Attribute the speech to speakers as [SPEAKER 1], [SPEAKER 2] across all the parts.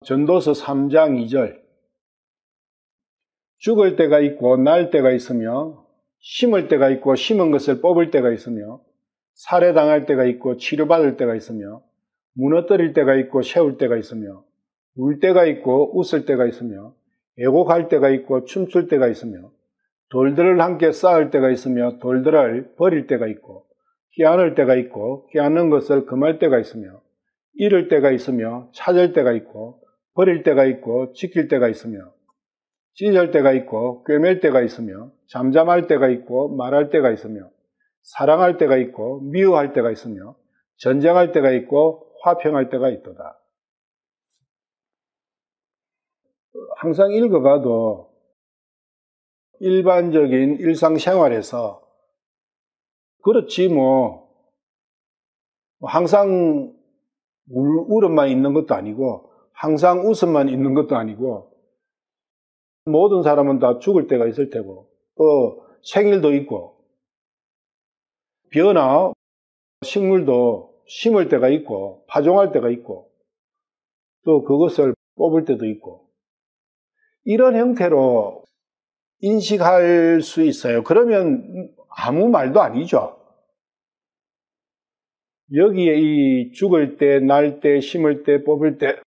[SPEAKER 1] 전도서 3장 2절. 죽을 때가 있고 날 때가 있으며 심을 때가 있고 심은 것을 뽑을 때가 있으며 살해당할 때가 있고 치료받을 때가 있으며 무너뜨릴 때가 있고 세울 때가 있으며 울 때가 있고 웃을 때가 있으며 애곡할 때가 있고 춤출 때가 있으며 돌들을 함께 쌓을 때가 있으며 돌들을 버릴 때가 있고 끼안을 때가 있고 끼안는 것을 금할 때가 있으며 잃을 때가 있으며 찾을 때가 있고 버릴 때가 있고 지킬 때가 있으며 찢을 때가 있고 꿰맬 때가 있으며 잠잠할 때가 있고 말할 때가 있으며 사랑할 때가 있고 미워할 때가 있으며 전쟁할 때가 있고 화평할 때가 있도다. 항상 읽어가도 일반적인 일상생활에서 그렇지 항상 울음만 있는 것도 아니고 항상 웃음만 있는 것도 아니고 모든 사람은 다 죽을 때가 있을 테고 또 생일도 있고 벼나 식물도 심을 때가 있고 파종할 때가 있고 또 그것을 뽑을 때도 있고 이런 형태로 인식할 수 있어요. 그러면 아무 말도 아니죠. 여기에 이 죽을 때, 날 때, 심을 때, 뽑을 때,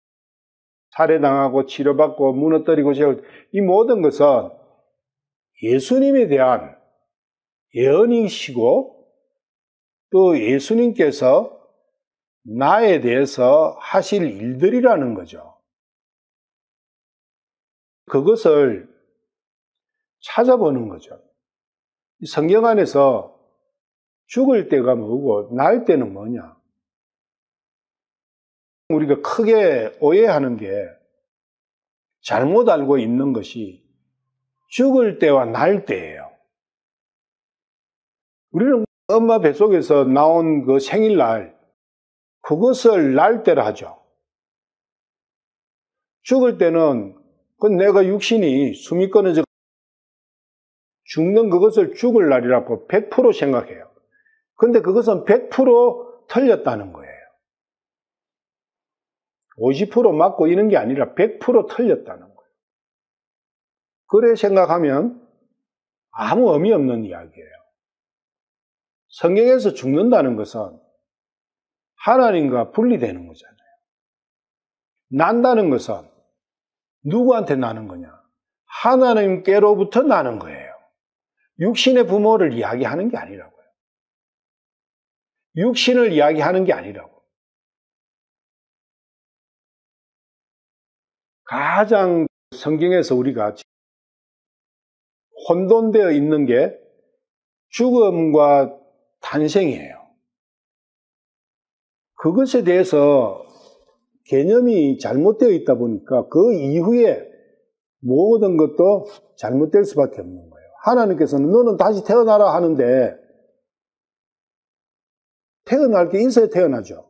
[SPEAKER 1] 살해당하고 치료받고 무너뜨리고 세울 때, 이 모든 것은 예수님에 대한 예언이시고 또 예수님께서 나에 대해서 하실 일들이라는 거죠. 그것을 찾아보는 거죠. 성경 안에서 죽을 때가 뭐고 날 때는 뭐냐? 우리가 크게 오해하는 게 잘못 알고 있는 것이 죽을 때와 날 때예요. 우리는 엄마 뱃속에서 나온 그 생일날 그것을 날 때라 하죠. 죽을 때는 그 내가 육신이 숨이 끊어져 죽는 그것을 죽을 날이라고 100% 생각해요. 근데 그것은 100% 틀렸다는 거예요. 50% 맞고 이런 게 아니라 100% 틀렸다는 거예요. 그래 생각하면 아무 의미 없는 이야기예요. 성경에서 죽는다는 것은 하나님과 분리되는 거잖아요. 난다는 것은 누구한테 나는 거냐? 하나님께로부터 나는 거예요. 육신의 부모를 이야기하는 게 아니라고요. 육신을 이야기하는 게 아니라고. 가장 성경에서 우리가 혼돈되어 있는 게 죽음과 탄생이에요. 그것에 대해서 개념이 잘못되어 있다 보니까 그 이후에 모든 것도 잘못될 수밖에 없는 거예요. 하나님께서는 너는 다시 태어나라 하는데 태어날 게 있어야 태어나죠.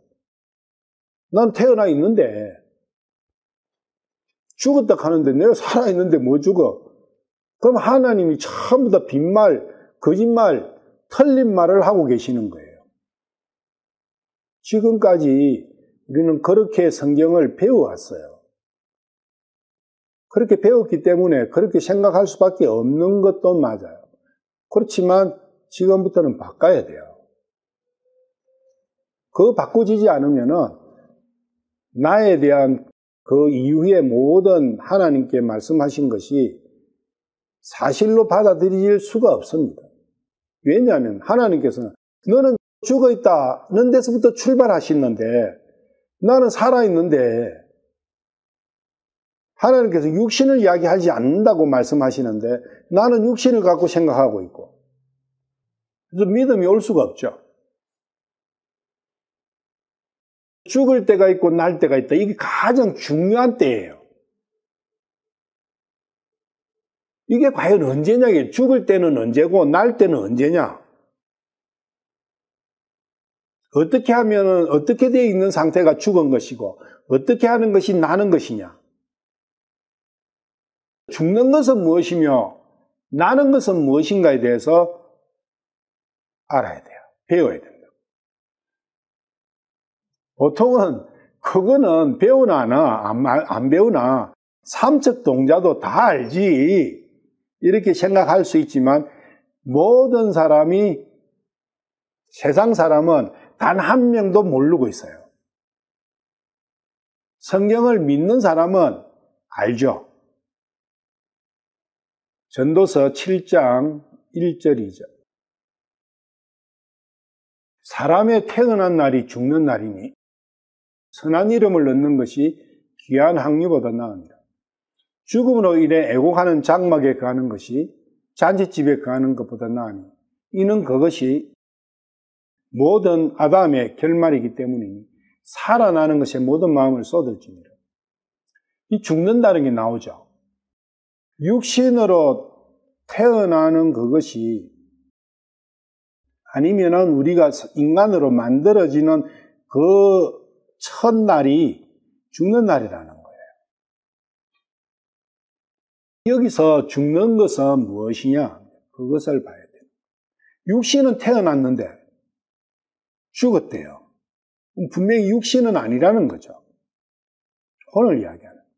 [SPEAKER 1] 난 태어나 있는데 죽었다 하는데 내가 살아있는데 뭐 죽어? 그럼 하나님이 전부 다 빈말, 거짓말, 틀린 말을 하고 계시는 거예요. 지금까지 우리는 그렇게 성경을 배워왔어요. 그렇게 배웠기 때문에 그렇게 생각할 수밖에 없는 것도 맞아요. 그렇지만 지금부터는 바꿔야 돼요. 그거 바꾸지 않으면은 나에 대한 그 이후에 모든 하나님께 말씀하신 것이 사실로 받아들일 수가 없습니다. 왜냐하면 하나님께서는 너는 죽어 있다는 데서부터 출발하시는데 나는 살아있는데 하나님께서 육신을 이야기하지 않는다고 말씀하시는데 나는 육신을 갖고 생각하고 있고 그래서 믿음이 올 수가 없죠. 죽을 때가 있고 날 때가 있다. 이게 가장 중요한 때예요. 이게 과연 언제냐? 죽을 때는 언제고 날 때는 언제냐? 어떻게 하면은 어떻게 되어 있는 상태가 죽은 것이고 어떻게 하는 것이 나는 것이냐? 죽는 것은 무엇이며 나는 것은 무엇인가에 대해서 알아야 돼요. 배워야 됩니다. 보통은 그거는 배우나 안 배우나 삼척 동자도 다 알지. 이렇게 생각할 수 있지만 모든 사람이, 세상 사람은 단 한 명도 모르고 있어요. 성경을 믿는 사람은 알죠. 전도서 7장 1절 2절. 사람의 태어난 날이 죽는 날이니 선한 이름을 얻는 것이 귀한 학류보다 나으니라. 죽음으로 인해 애곡하는 장막에 거하는 것이 잔치집에 거하는 것보다 나으니 이는 그것이 모든 아담의 결말이기 때문이니 살아나는 것에 모든 마음을 쏟을지니라. 이 죽는다는 게 나오죠. 육신으로 태어나는 그것이 아니면은 우리가 인간으로 만들어지는 그 첫날이 죽는 날이라는 거예요. 여기서 죽는 것은 무엇이냐? 그것을 봐야 돼요. 육신은 태어났는데 죽었대요. 분명히 육신은 아니라는 거죠. 오늘 이야기하는 거죠.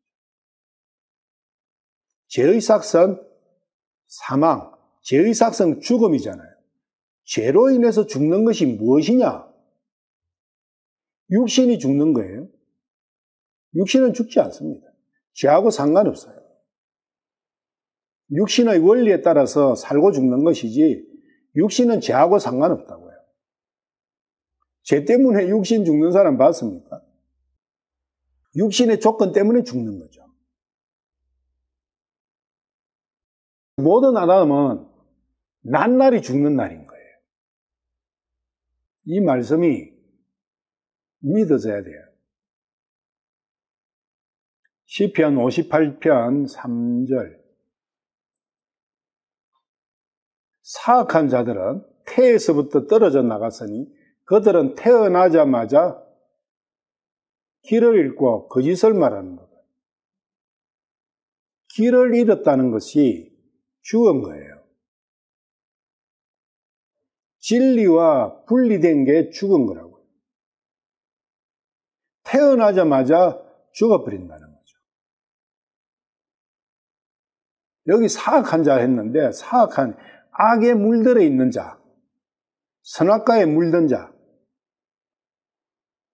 [SPEAKER 1] 죄의 삭은 사망, 죄의 삭은 죽음이잖아요. 죄로 인해서 죽는 것이 무엇이냐? 육신이 죽는 거예요. 육신은 죽지 않습니다. 죄하고 상관없어요. 육신의 원리에 따라서 살고 죽는 것이지 육신은 죄하고 상관없다고요. 죄 때문에 육신 죽는 사람 봤습니까? 육신의 조건 때문에 죽는 거죠. 모든 아담은 낱날이 죽는 날인 거예요. 이 말씀이 믿어져야 돼요. 시편 58편 3절. 사악한 자들은 태에서부터 떨어져 나갔으니 그들은 태어나자마자 길을 잃고 거짓을 말하는 것. 길을 잃었다는 것이 죽은 거예요. 진리와 분리된 게 죽은 거라고요. 태어나자마자 죽어버린다는 거죠. 여기 사악한 자 했는데 사악한 악에 물들어 있는 자, 선악과에 물든 자,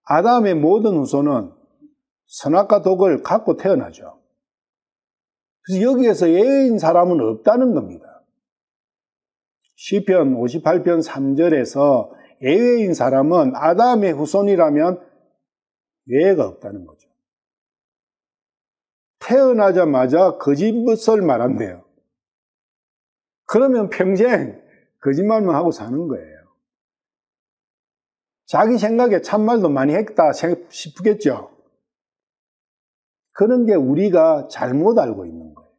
[SPEAKER 1] 아담의 모든 후손은 선악과 독을 갖고 태어나죠. 그래서 여기에서 예외인 사람은 없다는 겁니다. 시편 58편 3절에서 예외인 사람은 아담의 후손이라면 예외가 없다는 거죠. 태어나자마자 거짓을 말한대요. 그러면 평생 거짓말만 하고 사는 거예요. 자기 생각에 참말도 많이 했다 싶겠죠. 그런 게 우리가 잘못 알고 있는 거예요.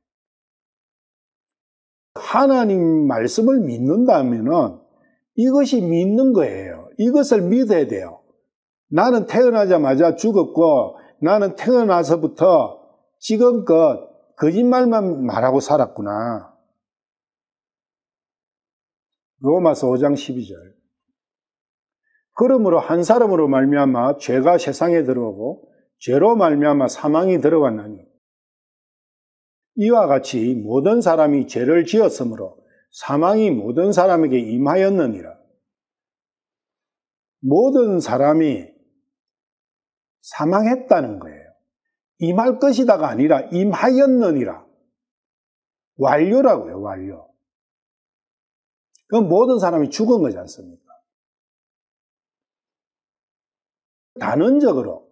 [SPEAKER 1] 하나님 말씀을 믿는다면은 이것이 믿는 거예요. 이것을 믿어야 돼요. 나는 태어나자마자 죽었고 나는 태어나서부터 지금껏 거짓말만 말하고 살았구나. 로마서 5장 12절. 그러므로 한 사람으로 말미암아 죄가 세상에 들어오고 죄로 말미암아 사망이 들어왔나니 이와 같이 모든 사람이 죄를 지었으므로 사망이 모든 사람에게 임하였느니라. 모든 사람이 사망했다는 거예요. 임할 것이다가 아니라 임하였느니라. 완료라고요, 완료. 그럼 모든 사람이 죽은 거지 않습니까? 단언적으로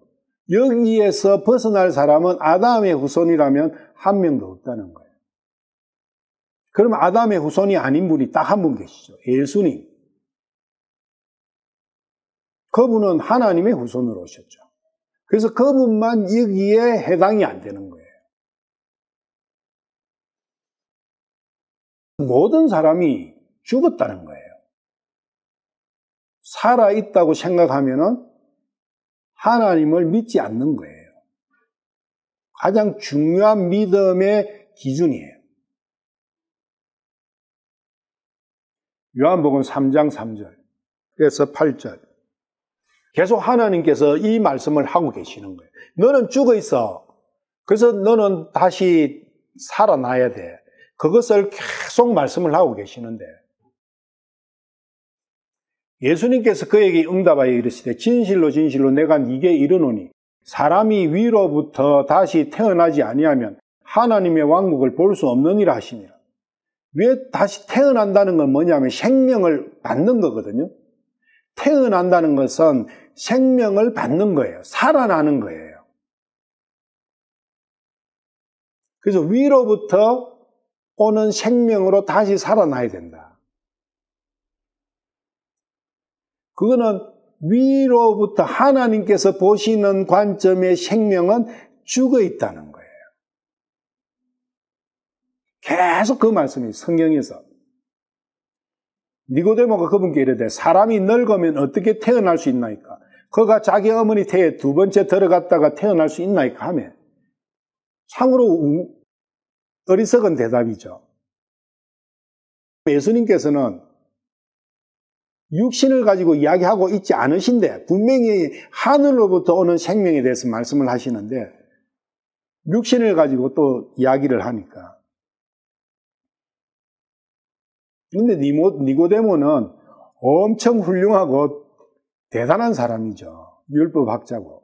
[SPEAKER 1] 여기에서 벗어날 사람은 아담의 후손이라면 한 명도 없다는 거예요. 그럼 아담의 후손이 아닌 분이 딱 한 분 계시죠. 예수님. 그분은 하나님의 후손으로 오셨죠. 그래서 그분만 여기에 해당이 안 되는 거예요. 모든 사람이 죽었다는 거예요. 살아있다고 생각하면은 하나님을 믿지 않는 거예요. 가장 중요한 믿음의 기준이에요. 요한복음 3장 3절, 그래서 8절. 계속 하나님께서 이 말씀을 하고 계시는 거예요. 너는 죽어 있어. 그래서 너는 다시 살아나야 돼. 그것을 계속 말씀을 하고 계시는데 예수님께서 그에게 응답하여 이르시되 진실로 진실로 내가 네게 이르노니 사람이 위로부터 다시 태어나지 아니하면 하나님의 왕국을 볼 수 없느니라 하시니라. 왜 다시 태어난다는 건 뭐냐면 생명을 받는 거거든요. 태어난다는 것은 생명을 받는 거예요. 살아나는 거예요. 그래서 위로부터 오는 생명으로 다시 살아나야 된다. 그거는 위로부터 하나님께서 보시는 관점의 생명은 죽어 있다는 거예요. 계속 그 말씀이 성경에서. 니고데모가 그분께 이르되 사람이 늙으면 어떻게 태어날 수 있나이까? 그가 자기 어머니 태에 두 번째 들어갔다가 태어날 수 있나이까 하며 참으로 어리석은 대답이죠. 예수님께서는 육신을 가지고 이야기하고 있지 않으신데 분명히 하늘로부터 오는 생명에 대해서 말씀을 하시는데 육신을 가지고 또 이야기를 하니까. 그런데 니고데모는 엄청 훌륭하고 대단한 사람이죠. 율법학자고.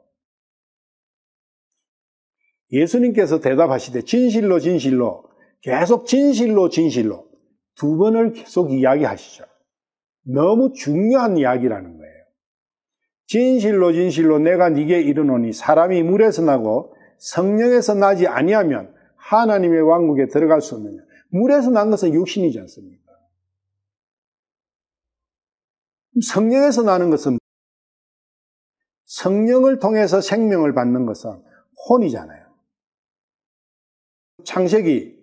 [SPEAKER 1] 예수님께서 대답하시되 진실로 진실로 계속 진실로 진실로 두 번을 계속 이야기하시죠. 너무 중요한 이야기라는 거예요. 진실로 진실로 내가 네게 이르노니 사람이 물에서 나고 성령에서 나지 아니하면 하나님의 왕국에 들어갈 수 없느냐. 물에서 난 것은 육신이지 않습니까? 성령에서 나는 것은 성령을 통해서 생명을 받는 것은 혼이잖아요. 창세기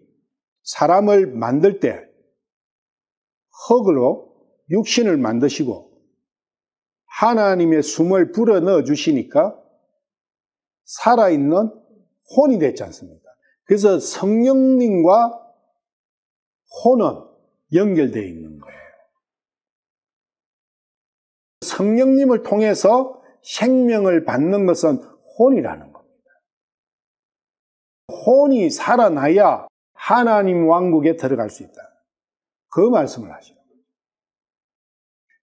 [SPEAKER 1] 사람을 만들 때 흙으로 육신을 만드시고 하나님의 숨을 불어넣어 주시니까 살아있는 혼이 됐지 않습니까? 그래서 성령님과 혼은 연결되어 있는 거예요. 성령님을 통해서 생명을 받는 것은 혼이라는 겁니다. 혼이 살아나야 하나님 왕국에 들어갈 수 있다. 그 말씀을 하시죠.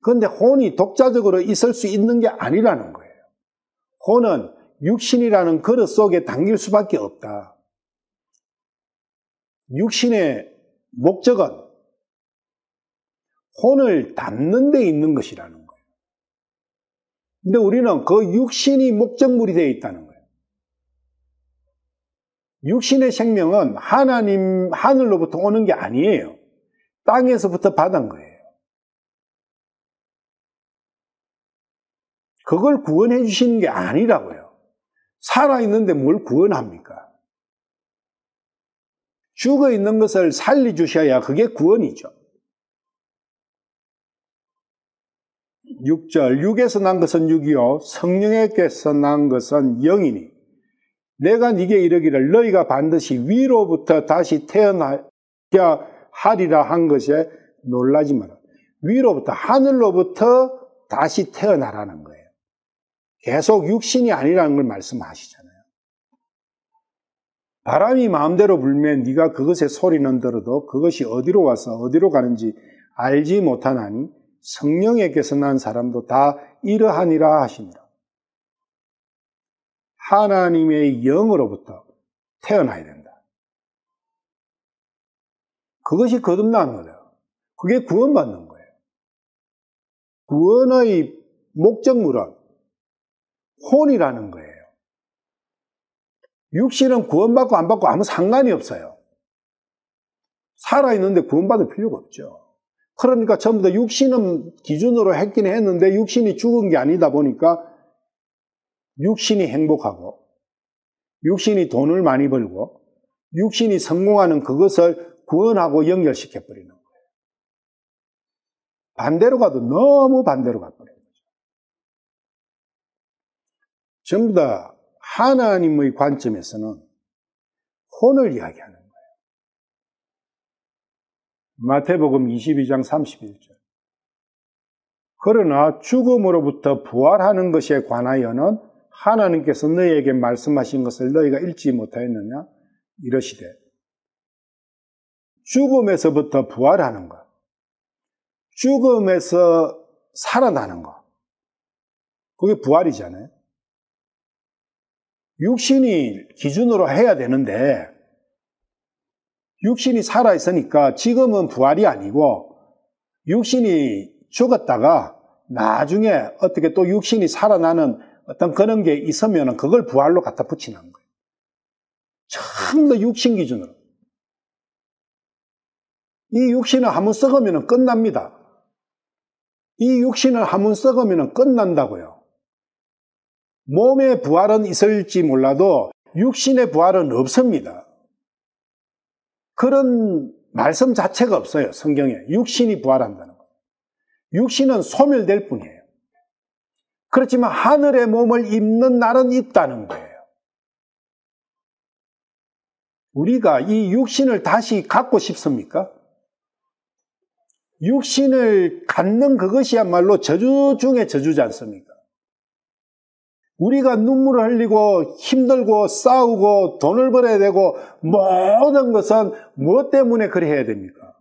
[SPEAKER 1] 그런데 혼이 독자적으로 있을 수 있는 게 아니라는 거예요. 혼은 육신이라는 그릇 속에 담길 수밖에 없다. 육신의 목적은 혼을 담는 데 있는 것이라는 거예요. 근데 우리는 그 육신이 목적물이 되어 있다는 거예요. 육신의 생명은 하늘로부터 오는 게 아니에요. 땅에서부터 받은 거예요. 그걸 구원해 주시는 게 아니라고요. 살아있는데 뭘 구원합니까? 죽어 있는 것을 살려주셔야 그게 구원이죠. 6절 육에서 난 것은 육이요 성령에게서 난 것은 영이니 내가 네게 이르기를 너희가 반드시 위로부터 다시 태어나야 하리라 한 것에 놀라지 마라. 위로부터 하늘로부터 다시 태어나라는 거예요. 계속 육신이 아니라는 걸 말씀하시잖아요. 바람이 마음대로 불면 네가 그것의 소리는 들어도 그것이 어디로 와서 어디로 가는지 알지 못하나니 성령에게서 난 사람도 다 이러하니라 하시니라. 하나님의 영으로부터 태어나야 된다. 그것이 거듭나는 거예요. 그게 구원받는 거예요. 구원의 목적물은 혼이라는 거예요. 육신은 구원받고 안 받고 아무 상관이 없어요. 살아있는데 구원받을 필요가 없죠. 그러니까 전부 다 육신은 기준으로 했긴 했는데 육신이 죽은 게 아니다 보니까 육신이 행복하고 육신이 돈을 많이 벌고 육신이 성공하는 그것을 구원하고 연결시켜버리는 거예요. 반대로 가도 너무 반대로 가버려요. 전부 다 하나님의 관점에서는 혼을 이야기하는 거예요. 마태복음 22장 31절. 그러나 죽음으로부터 부활하는 것에 관하여는 하나님께서 너희에게 말씀하신 것을 너희가 읽지 못하였느냐? 이러시되 죽음에서부터 부활하는 것, 죽음에서 살아나는 것, 그게 부활이잖아요. 육신이 기준으로 해야 되는데 육신이 살아있으니까 지금은 부활이 아니고 육신이 죽었다가 나중에 어떻게 또 육신이 살아나는 어떤 그런 게 있으면 그걸 부활로 갖다 붙이는 거예요. 전부 육신 기준으로. 이 육신을 한번 썩으면 끝납니다. 이 육신을 한번 썩으면 끝난다고요. 몸의 부활은 있을지 몰라도 육신의 부활은 없습니다. 그런 말씀 자체가 없어요. 성경에. 육신이 부활한다는 거. 육신은 소멸될 뿐이에요. 그렇지만 하늘의 몸을 입는 날은 있다는 거예요. 우리가 이 육신을 다시 갖고 싶습니까? 육신을 갖는 그것이야말로 저주 중에 저주지 않습니까? 우리가 눈물을 흘리고 힘들고 싸우고 돈을 벌어야 되고 모든 것은 무엇 때문에 그래 해야 됩니까?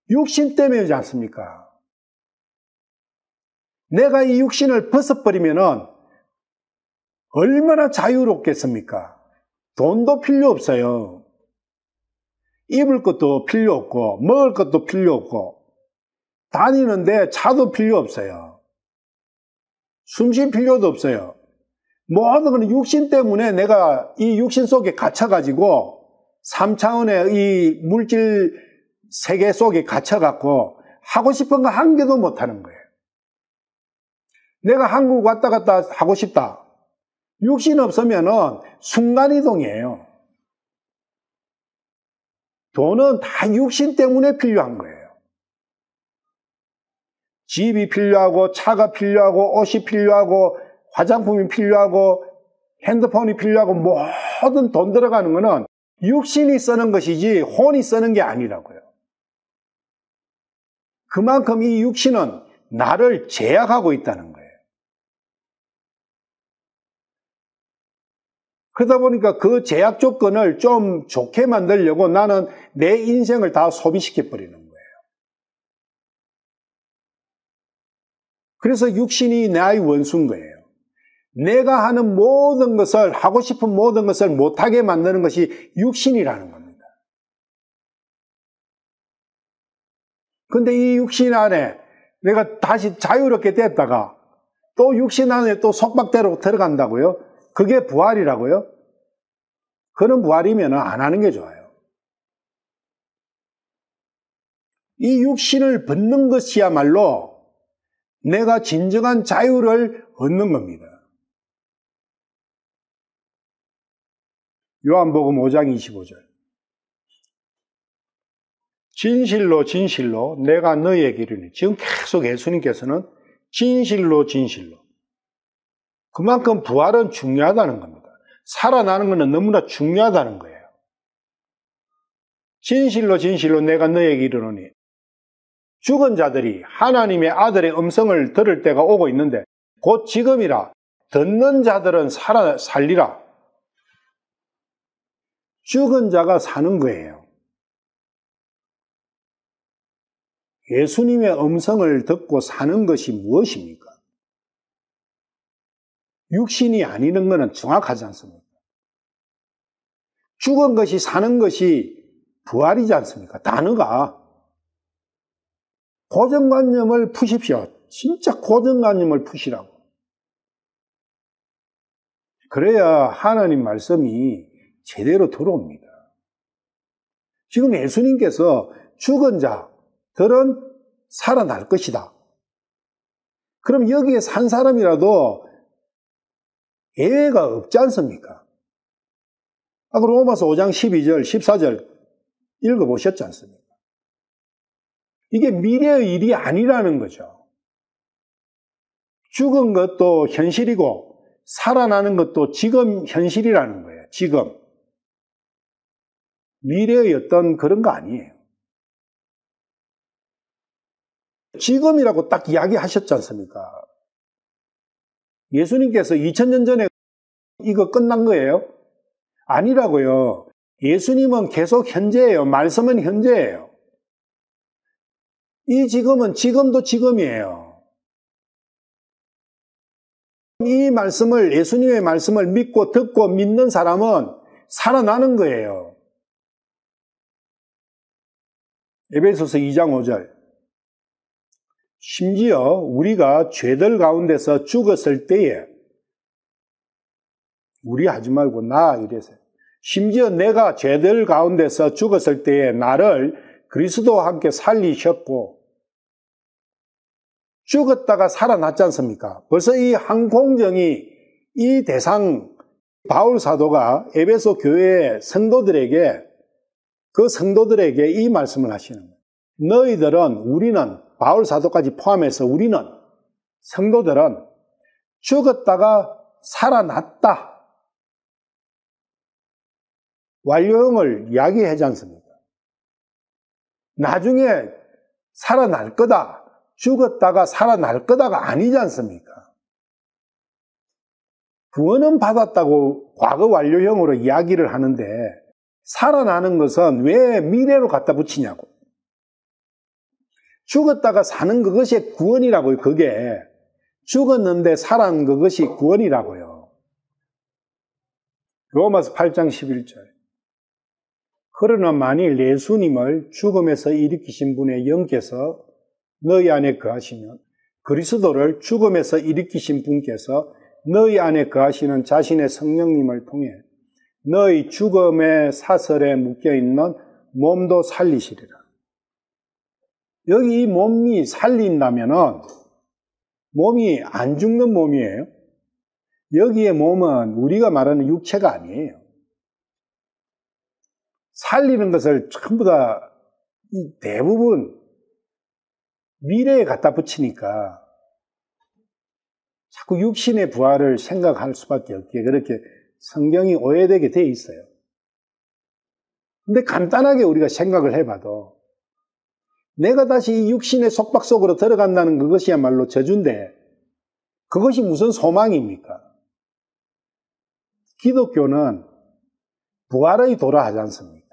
[SPEAKER 1] 육신 때문이지 않습니까? 내가 이 육신을 벗어버리면 얼마나 자유롭겠습니까? 돈도 필요 없어요. 입을 것도 필요 없고 먹을 것도 필요 없고 다니는데 차도 필요 없어요. 숨 쉴 필요도 없어요. 모든 건 육신 때문에 내가 이 육신 속에 갇혀가지고 3차원의 이 물질 세계 속에 갇혀갖고 하고 싶은 거 한 개도 못하는 거예요. 내가 한국 왔다 갔다 하고 싶다. 육신 없으면은 순간이동이에요. 돈은 다 육신 때문에 필요한 거예요. 집이 필요하고 차가 필요하고 옷이 필요하고 화장품이 필요하고 핸드폰이 필요하고 모든 돈 들어가는 거는 육신이 쓰는 것이지 혼이 쓰는 게 아니라고요. 그만큼 이 육신은 나를 제약하고 있다는 거예요. 그러다 보니까 그 제약 조건을 좀 좋게 만들려고 나는 내 인생을 다 소비시켜버리는 거예요. 그래서 육신이 나의 원수인 거예요. 내가 하는 모든 것을, 하고 싶은 모든 것을 못하게 만드는 것이 육신이라는 겁니다. 근데 이 육신 안에 내가 다시 자유롭게 됐다가 또 육신 안에 또 속박대로 들어간다고요? 그게 부활이라고요? 그런 부활이면 안 하는 게 좋아요. 이 육신을 벗는 것이야말로 내가 진정한 자유를 얻는 겁니다. 요한복음 5장 25절. 진실로 진실로 내가 너희에게 이르니. 지금 계속 예수님께서는 진실로 진실로. 그만큼 부활은 중요하다는 겁니다. 살아나는 것은 너무나 중요하다는 거예요. 진실로 진실로 내가 너희에게 이르노니 죽은 자들이 하나님의 아들의 음성을 들을 때가 오고 있는데 곧 지금이라. 듣는 자들은 살리라. 죽은 자가 사는 거예요. 예수님의 음성을 듣고 사는 것이 무엇입니까? 육신이 아니는 것은 정확하지 않습니까? 죽은 것이 사는 것이 부활이지 않습니까? 단어가. 고정관념을 푸십시오. 진짜 고정관념을 푸시라고. 그래야 하나님 말씀이 제대로 들어옵니다. 지금 예수님께서 죽은 자들은 살아날 것이다. 그럼 여기에 산 사람이라도 예외가 없지 않습니까? 아까 로마서 5장 12절, 14절 읽어보셨지 않습니까? 이게 미래의 일이 아니라는 거죠. 죽은 것도 현실이고 살아나는 것도 지금 현실이라는 거예요. 지금. 미래의 어떤 그런 거 아니에요. 지금이라고 딱 이야기하셨지 않습니까? 예수님께서 2000년 전에 이거 끝난 거예요? 아니라고요. 예수님은 계속 현재예요. 말씀은 현재예요. 이 지금은 지금도 지금이에요. 이 말씀을, 예수님의 말씀을 믿고 듣고 믿는 사람은 살아나는 거예요. 에베소서 2장 5절. 심지어 우리가 죄들 가운데서 죽었을 때에, 우리 하지 말고 나 이래서요. 심지어 내가 죄들 가운데서 죽었을 때에 나를 그리스도와 함께 살리셨고, 죽었다가 살아났지 않습니까? 벌써 이 항공정이, 이 대상, 바울 사도가 에베소 교회의 성도들에게, 그 성도들에게 이 말씀을 하시는 거예요. 너희들은, 우리는, 바울 사도까지 포함해서 우리는, 성도들은 죽었다가 살아났다. 완료형을 이야기하지 않습니까? 나중에 살아날 거다. 죽었다가 살아날 거다가 아니지 않습니까? 구원은 받았다고 과거 완료형으로 이야기를 하는데 살아나는 것은 왜 미래로 갖다 붙이냐고. 죽었다가 사는 그것이 구원이라고요. 그게 죽었는데 살아난 그것이 구원이라고요. 로마서 8장 11절. 그러나 만일 예수님을 죽음에서 일으키신 분의 영께서 너희 안에 거하시면, 그리스도를 죽음에서 일으키신 분께서 너희 안에 거하시는 자신의 성령님을 통해 너희 죽음의 사슬에 묶여있는 몸도 살리시리라. 여기 이 몸이 살린다면은 몸이 안 죽는 몸이에요. 여기의 몸은 우리가 말하는 육체가 아니에요. 살리는 것을 전부 다 대부분 미래에 갖다 붙이니까 자꾸 육신의 부활을 생각할 수밖에 없게 그렇게 성경이 오해되게 돼 있어요. 근데 간단하게 우리가 생각을 해봐도 내가 다시 이 육신의 속박 속으로 들어간다는 그것이야말로 저주인데 그것이 무슨 소망입니까? 기독교는 부활의 도라 하지 않습니까?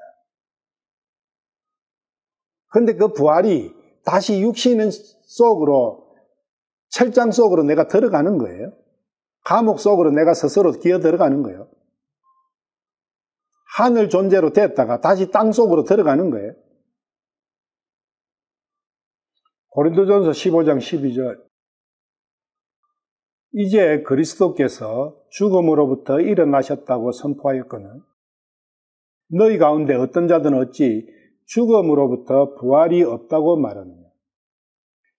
[SPEAKER 1] 근데 그 부활이 다시 육신 속으로, 철장 속으로 내가 들어가는 거예요. 감옥 속으로 내가 스스로 기어 들어가는 거예요. 하늘 존재로 됐다가 다시 땅 속으로 들어가는 거예요. 고린도전서 15장 12절. 이제 그리스도께서 죽음으로부터 일어나셨다고 선포하였거늘 너희 가운데 어떤 자든 어찌 죽음으로부터 부활이 없다고 말하느냐.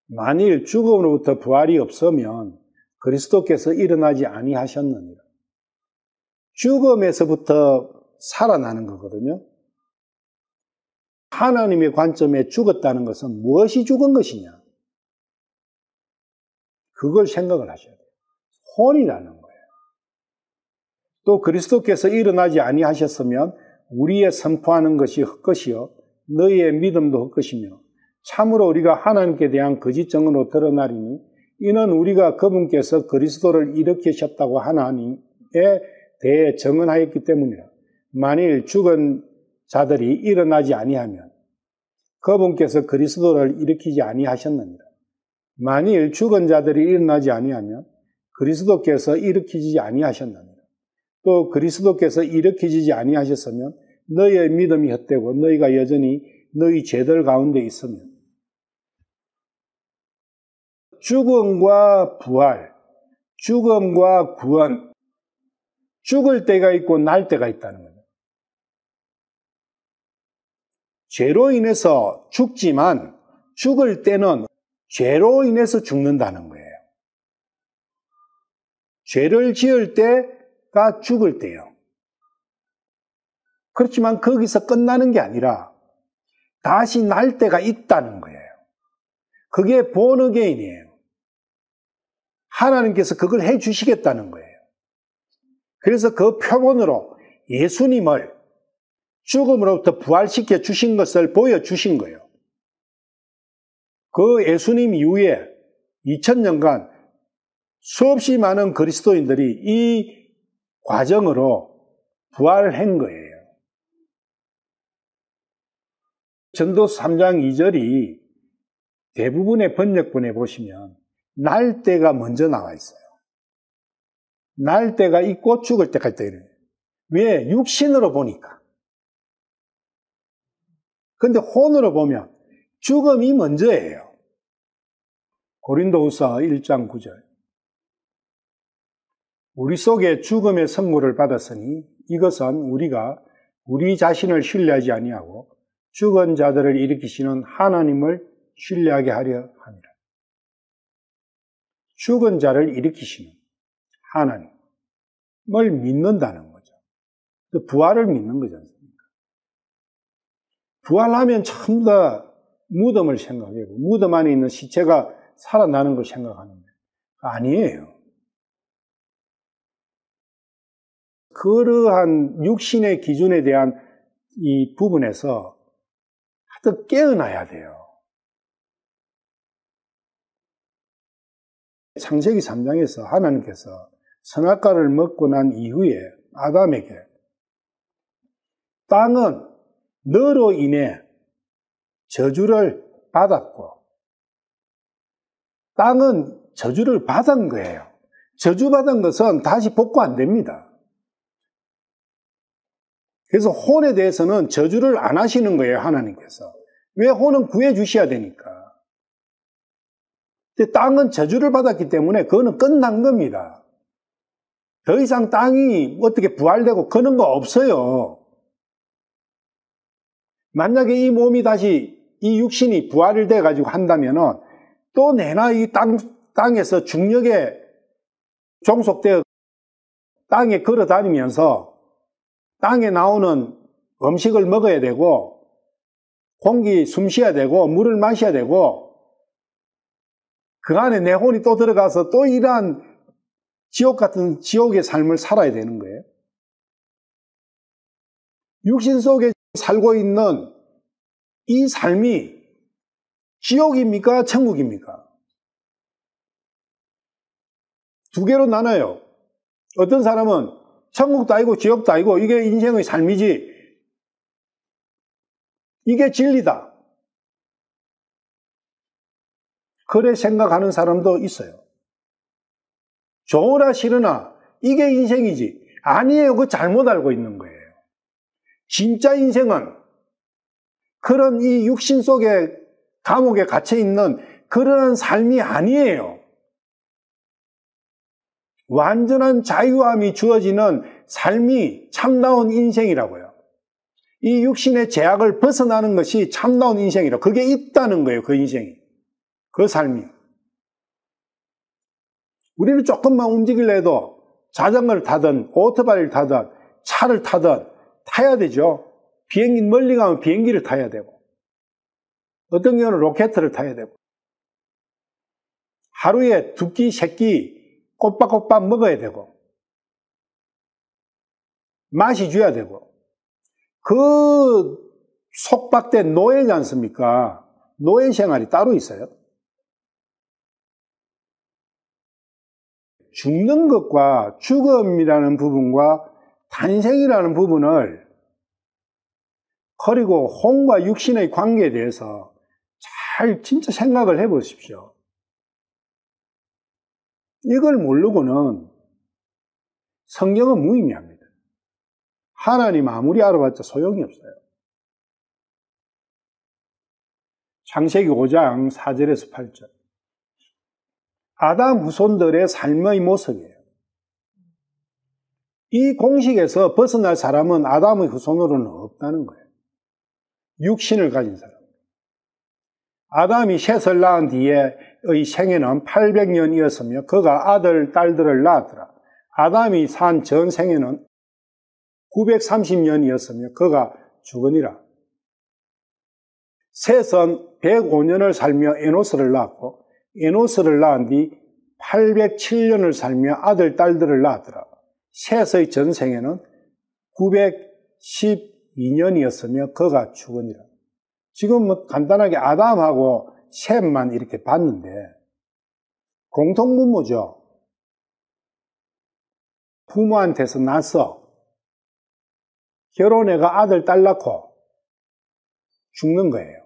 [SPEAKER 1] 만일 죽음으로부터 부활이 없으면 그리스도께서 일어나지 아니하셨느니라. 죽음에서부터 살아나는 거거든요. 하나님의 관점에 죽었다는 것은 무엇이 죽은 것이냐? 그걸 생각을 하셔야 돼요. 혼이라는 거예요. 또 그리스도께서 일어나지 아니하셨으면 우리의 선포하는 것이 헛것이요 너희의 믿음도 헛것이며 참으로 우리가 하나님께 대한 거짓 증언으로 드러나리니 이는 우리가 그분께서 그리스도를 일으키셨다고 하나님에 대해 증언하였기 때문이라. 만일 죽은 자들이 일어나지 아니하면 그분께서 그리스도를 일으키지 아니하셨느니라. 만일 죽은 자들이 일어나지 아니하면 그리스도께서 일으키지 아니하셨느니라. 또 그리스도께서 일으키지 아니하셨으면 너희의 믿음이 헛되고 너희가 여전히 너희 죄들 가운데 있으면 죽음과 부활, 죽음과 구원, 죽을 때가 있고 날 때가 있다는 거예요. 죄로 인해서 죽지만 죽을 때는 죄로 인해서 죽는다는 거예요. 죄를 지을 때가 죽을 때예요. 그렇지만 거기서 끝나는 게 아니라 다시 날 때가 있다는 거예요. 그게 born again이에요. 하나님께서 그걸 해 주시겠다는 거예요. 그래서 그 표본으로 예수님을 죽음으로부터 부활시켜 주신 것을 보여주신 거예요. 그 예수님 이후에 2000년간 수없이 많은 그리스도인들이 이 과정으로 부활한 거예요. 전도서 3장 2절이 대부분의 번역본에 보시면 날 때가 먼저 나와 있어요. 날 때가 있고 죽을 때까지 이래요. 왜? 육신으로 보니까. 근데 혼으로 보면 죽음이 먼저예요. 고린도후서 1장 9절. 우리 속에 죽음의 선물을 받았으니 이것은 우리가 우리 자신을 신뢰하지 아니하고 죽은 자들을 일으키시는 하나님을 신뢰하게 하려 합니다. 죽은 자를 일으키시는 하나님을 믿는다는 거죠. 부활을 믿는 거지 않습니까? 부활하면 전부 다 무덤을 생각하고 무덤 안에 있는 시체가 살아나는 걸 생각하는데 아니에요. 그러한 육신의 기준에 대한 이 부분에서 하여튼 깨어나야 돼요. 창세기 3장에서 하나님께서 선악과를 먹고 난 이후에 아담에게 땅은 너로 인해 저주를 받았고 땅은 저주를 받은 거예요. 저주받은 것은 다시 복구 안 됩니다. 그래서 혼에 대해서는 저주를 안 하시는 거예요, 하나님께서. 왜? 혼은 구해 주셔야 되니까. 근데 땅은 저주를 받았기 때문에 그거는 끝난 겁니다. 더 이상 땅이 어떻게 부활되고 그런 거 없어요. 만약에 이 몸이 다시 이 육신이 부활을 돼가지고 한다면은 또 내나 이 땅에서 중력에 종속되어 땅에 걸어 다니면서 땅에 나오는 음식을 먹어야 되고 공기 숨 쉬어야 되고 물을 마셔야 되고 그 안에 내 혼이 또 들어가서 또 이러한 지옥 같은 지옥의 삶을 살아야 되는 거예요. 육신 속에 살고 있는 이 삶이 지옥입니까? 천국입니까? 두 개로 나눠요. 어떤 사람은 천국도 아니고 지옥도 아니고 이게 인생의 삶이지 이게 진리다. 그래 생각하는 사람도 있어요. 좋으나 싫으나 이게 인생이지. 아니에요. 그거 잘못 알고 있는 거예요. 진짜 인생은 그런 이 육신 속에 감옥에 갇혀 있는 그런 삶이 아니에요. 완전한 자유함이 주어지는 삶이 참다운 인생이라고요. 이 육신의 제약을 벗어나는 것이 참다운 인생이라고. 그게 있다는 거예요. 그 인생이. 그 삶이. 우리는 조금만 움직이려 해도 자전거를 타든 오토바이를 타든 차를 타든 타야 되죠. 비행기 멀리 가면 비행기를 타야 되고 어떤 경우는 로켓을 타야 되고 하루에 2끼, 3끼 꼬박꼬박 먹어야 되고 마셔줘야 되고 그 속박된 노예지 않습니까? 노예 생활이 따로 있어요. 죽는 것과 죽음이라는 부분과 탄생이라는 부분을 그리고 혼과 육신의 관계에 대해서 잘 진짜 생각을 해보십시오. 이걸 모르고는 성경은 무의미합니다. 하나님 아무리 알아봤자 소용이 없어요. 창세기 5장 4절에서 8절. 아담 후손들의 삶의 모습이에요. 이 공식에서 벗어날 사람은 아담의 후손으로는 없다는 거예요. 육신을 가진 사람. 아담이 셋을 낳은 뒤에의 생애는 800년이었으며 그가 아들, 딸들을 낳았더라. 아담이 산 전 생애는 930년이었으며 그가 죽으니라. 셋은 105년을 살며 에노스를 낳았고 에노스를 낳은 뒤 807년을 살며 아들, 딸들을 낳았더라. 셋의 전 생애는 912년이었으며 그가 죽으니라. 지금 뭐 간단하게 아담하고 셈만 이렇게 봤는데 공통분모죠. 부모한테서 나서 결혼해가 아들, 딸 낳고 죽는 거예요.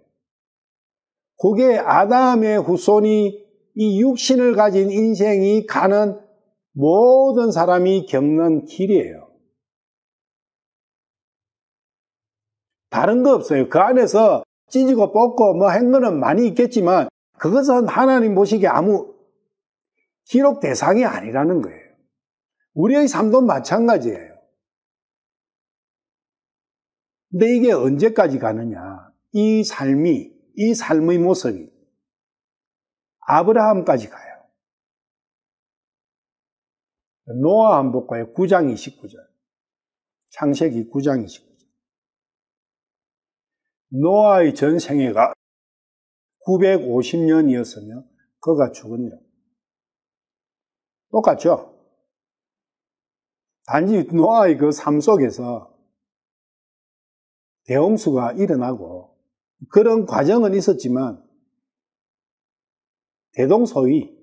[SPEAKER 1] 그게 아담의 후손이 이 육신을 가진 인생이 가는 모든 사람이 겪는 길이에요. 다른 거 없어요. 그 안에서 찢고 뽑고 뭐 한 거는 많이 있겠지만 그것은 하나님 보시기에 아무 기록 대상이 아니라는 거예요. 우리의 삶도 마찬가지예요. 근데 이게 언제까지 가느냐? 이 삶의 모습이 아브라함까지 가요. 노아 한번 볼까요? 9장 29절. 창세기 9장 29절. 노아의 전생애가 950년이었으며 그가 죽으니라. 똑같죠? 단지 노아의 그 삶 속에서 대홍수가 일어나고 그런 과정은 있었지만 대동소이.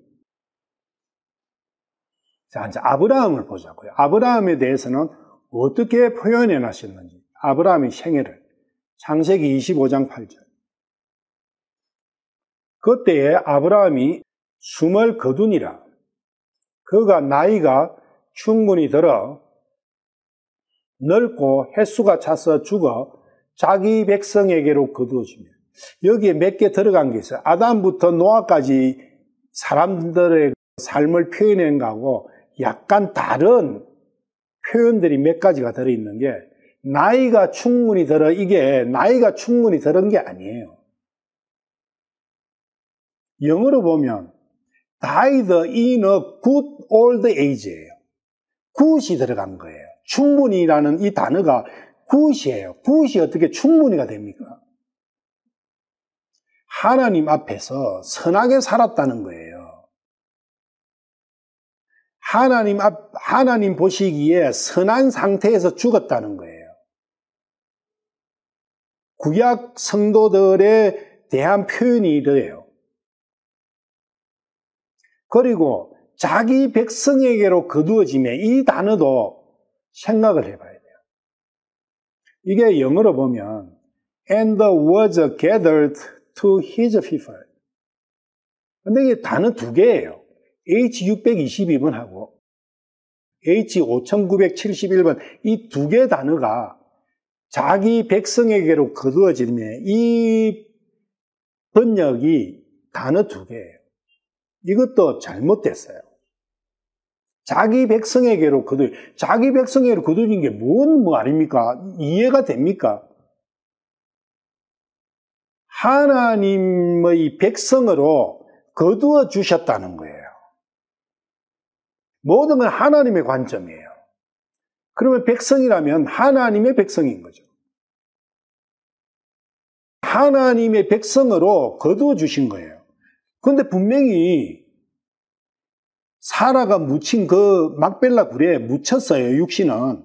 [SPEAKER 1] 자, 이제 아브라함을 보자고요. 아브라함에 대해서는 어떻게 표현해 놨었는지. 아브라함의 생애를. 창세기 25장 8절. 그때에 아브라함이 숨을 거두니라. 그가 나이가 충분히 들어 늙고 횟수가 차서 죽어 자기 백성에게로 거두어지며. 여기에 몇 개 들어간 게 있어요. 아담부터 노아까지 사람들의 삶을 표현한 거하고 약간 다른 표현들이 몇 가지가 들어있는 게 나이가 충분히 들어, 이게 나이가 충분히 들은 게 아니에요. 영어로 보면 died in a good old age예요. good이 들어간 거예요. 충분히라는 이 단어가 good이에요. good이 어떻게 충분히가 됩니까? 하나님 앞에서 선하게 살았다는 거예요. 하나님 보시기에 선한 상태에서 죽었다는 거예요. 구약 성도들에 대한 표현이 이래요. 그리고 자기 백성에게로 거두어지며 이 단어도 생각을 해봐야 돼요. 이게 영어로 보면 and was gathered to his people. 근데 이게 단어 두 개예요. H622번하고 H5971번 이 두 개 단어가 자기 백성에게로 거두어지며 이 번역이 단어 두 개예요. 이것도 잘못됐어요. 자기 백성에게로 자기 백성에게로 거두어진 게 뭔 아닙니까? 이해가 됩니까? 하나님의 백성으로 거두어 주셨다는 거예요. 모든 건 하나님의 관점이에요. 그러면 백성이라면 하나님의 백성인 거죠. 하나님의 백성으로 거두어 주신 거예요. 그런데 분명히 사라가 묻힌 그 막벨라 굴에 묻혔어요. 육신은.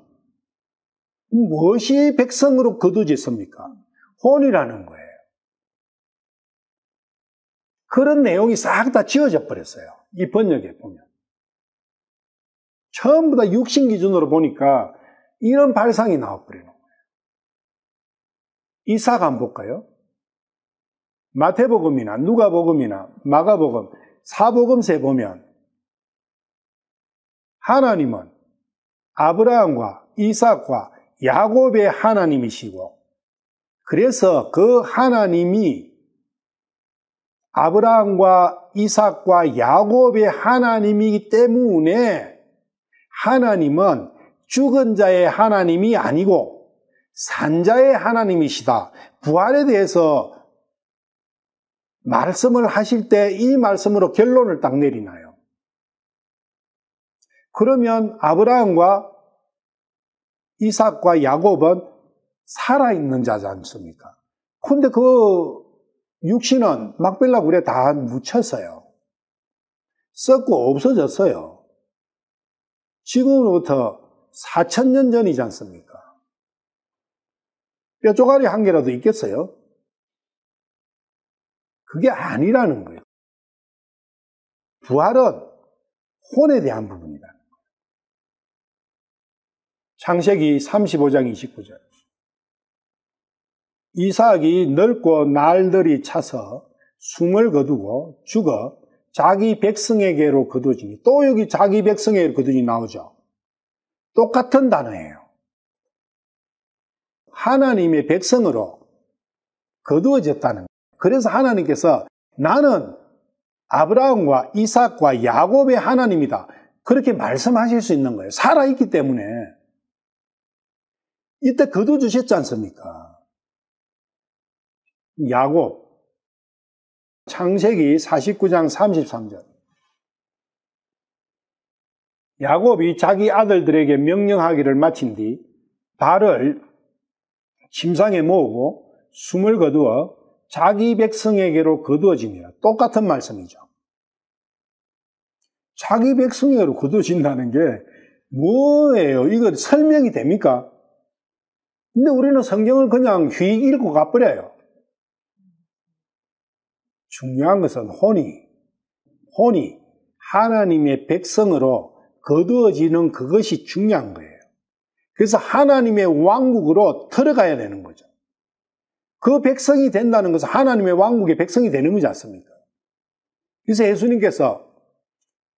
[SPEAKER 1] 무엇이 백성으로 거두어졌습니까? 혼이라는 거예요. 그런 내용이 싹 다 지워져 버렸어요. 이 번역에 보면. 전부 다 육신 기준으로 보니까 이런 발상이 나와버리는 거예요. 이삭 한번 볼까요? 마태복음이나 누가복음이나 마가복음, 사복음서에 보면 하나님은 아브라함과 이삭과 야곱의 하나님이시고 그래서 그 하나님이 아브라함과 이삭과 야곱의 하나님이기 때문에 하나님은 죽은 자의 하나님이 아니고 산자의 하나님이시다. 부활에 대해서 말씀을 하실 때 이 말씀으로 결론을 딱 내리나요? 그러면 아브라함과 이삭과 야곱은 살아있는 자지 않습니까? 근데 그 육신은 막벨라 굴에 다 묻혔어요. 썩고 없어졌어요. 지금으로부터 4,000년 전이지 않습니까? 뼈조가리 한 개라도 있겠어요? 그게 아니라는 거예요. 부활은 혼에 대한 부분이다. 창세기 35장 29절. 이삭이 늙고 날들이 차서 숨을 거두고 죽어 자기 백성에게로 거두어지니. 또 여기 자기 백성에게로 거두니 나오죠. 똑같은 단어예요. 하나님의 백성으로 거두어졌다는 거예요. 그래서 하나님께서 나는 아브라함과 이삭과 야곱의 하나님이다. 그렇게 말씀하실 수 있는 거예요. 살아있기 때문에. 이때 거두어주셨지 않습니까? 야곱. 창세기 49장 33절. 야곱이 자기 아들들에게 명령하기를 마친 뒤 발을 침상에 모으고 숨을 거두어 자기 백성에게로 거두어지니라. 똑같은 말씀이죠. 자기 백성에게로 거두어진다는 게 뭐예요? 이거 설명이 됩니까? 근데 우리는 성경을 그냥 휙 읽고 가버려요. 중요한 것은 혼이 하나님의 백성으로 거두어지는 그것이 중요한 거예요. 그래서 하나님의 왕국으로 들어가야 되는 거죠. 그 백성이 된다는 것은 하나님의 왕국의 백성이 되는 거지 않습니까? 그래서 예수님께서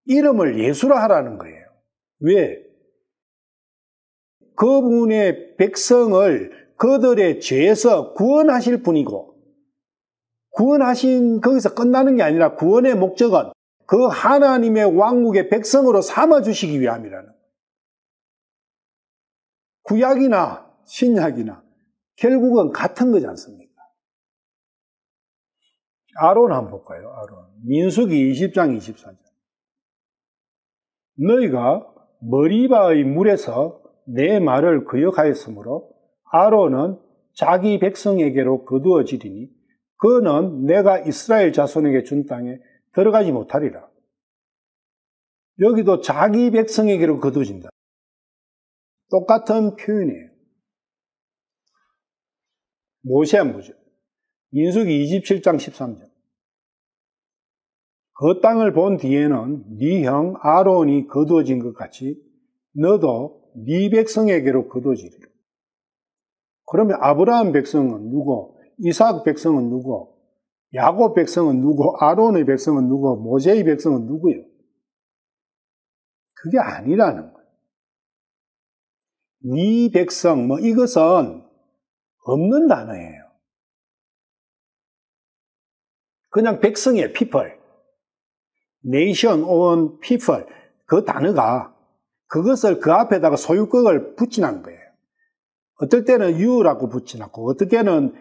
[SPEAKER 1] 이름을 예수라 하라는 거예요. 왜? 그분의 백성을 그들의 죄에서 구원하실 분이고, 구원하신 거기서 끝나는 게 아니라 구원의 목적은 그 하나님의 왕국의 백성으로 삼아주시기 위함이라는 거예요. 구약이나 신약이나 결국은 같은 거지 않습니까? 아론 한번 볼까요? 아론. 민수기 20장 24절. 너희가 머리바의 물에서 내 말을 거역하였으므로 아론은 자기 백성에게로 거두어지리니 그는 내가 이스라엘 자손에게 준 땅에 들어가지 못하리라. 여기도 자기 백성에게로 거두어진다. 똑같은 표현이에요. 모세 한번 보죠. 민수기 27장 13절. 그 땅을 본 뒤에는 네 형 아론이 거두어진 것 같이 너도 네 백성에게로 거두어지리라. 그러면 아브라함 백성은 누구? 이삭 백성은 누구? 야곱 백성은 누구? 아론의 백성은 누구? 모세의 백성은 누구요? 그게 아니라는 거예요. 네 백성, 이것은 없는 단어예요. 그냥 백성이에요, people. nation or people. 그 단어가 그것을 그 앞에다가 소유격을 붙이는 거예요. 어떨 때는 you라고 붙이놨고, 어떨 때는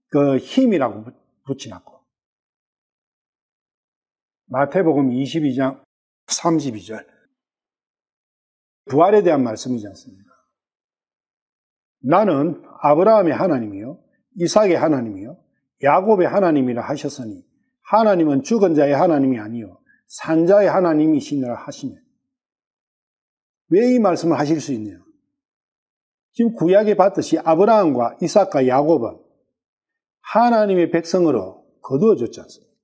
[SPEAKER 1] 그 힘이라고 붙이놨고. 마태복음 22장 32절. 부활에 대한 말씀이지 않습니까? 나는 아브라함의 하나님이요, 이삭의 하나님이요, 야곱의 하나님이라 하셨으니 하나님은 죽은 자의 하나님이 아니요 산 자의 하나님이시니라 하시네. 왜 이 말씀을 하실 수 있느냐? 지금 구약에 봤듯이 아브라함과 이삭과 야곱은 하나님의 백성으로 거두어졌지 않습니까?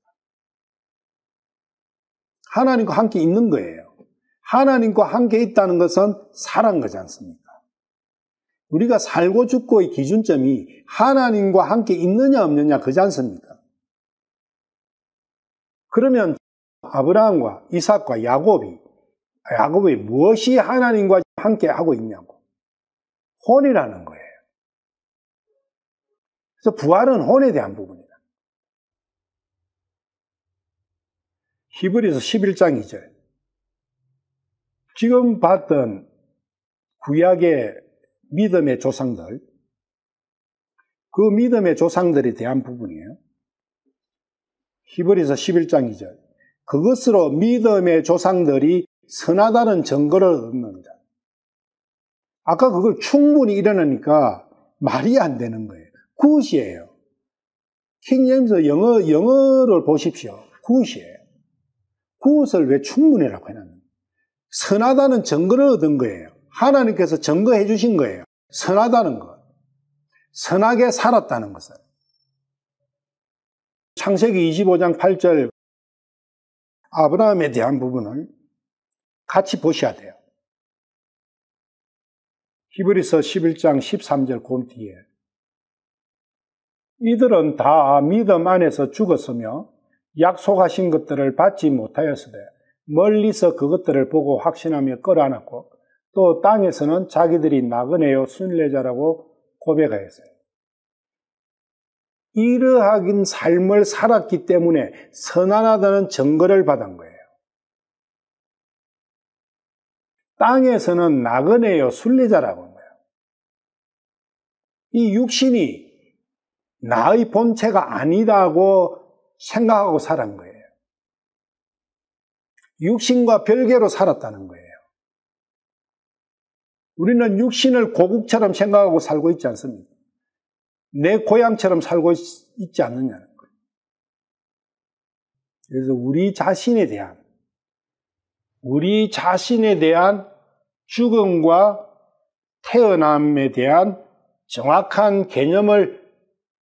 [SPEAKER 1] 하나님과 함께 있는 거예요. 하나님과 함께 있다는 것은 살아난 거지 않습니까? 우리가 살고 죽고의 기준점이 하나님과 함께 있느냐 없느냐 그지 않습니까? 그러면 아브라함과 이삭과 야곱이 무엇이 하나님과 함께 하고 있냐고. 혼이라는 거예요. 그래서 부활은 혼에 대한 부분이다. 히브리서 11장 2절. 지금 봤던 구약의 믿음의 조상들, 그 믿음의 조상들에 대한 부분이에요. 히브리서 11장 2절. 그것으로 믿음의 조상들이 선하다는 증거를 얻는다. 아까 그걸 충분히 일어나니까 말이 안 되는 거예요. 굿이에요. 킹제임스 영어를 보십시오. 굿이에요. 굿을 왜 충분히라고 해놨는가? 선하다는 증거를 얻은 거예요. 하나님께서 증거해 주신 거예요. 선하다는 것. 선하게 살았다는 것을. 창세기 25장 8절 아브라함에 대한 부분을 같이 보셔야 돼요. 히브리서 11장 13절 그 뒤에 이들은 다 믿음 안에서 죽었으며 약속하신 것들을 받지 못하였으되 멀리서 그것들을 보고 확신하며 끌어안았고 또 땅에서는 자기들이 나그네요 순례자라고 고백하였어요. 이러한 삶을 살았기 때문에 선하다는 증거를 받은 거예요. 땅에서는 나그네요 순례자라고 한 거예요. 이 육신이 나의 본체가 아니다고 생각하고 살은 거예요. 육신과 별개로 살았다는 거예요. 우리는 육신을 고국처럼 생각하고 살고 있지 않습니까? 내 고향처럼 살고 있지 않느냐는 거예요. 그래서 우리 자신에 대한 죽음과 태어남에 대한 정확한 개념을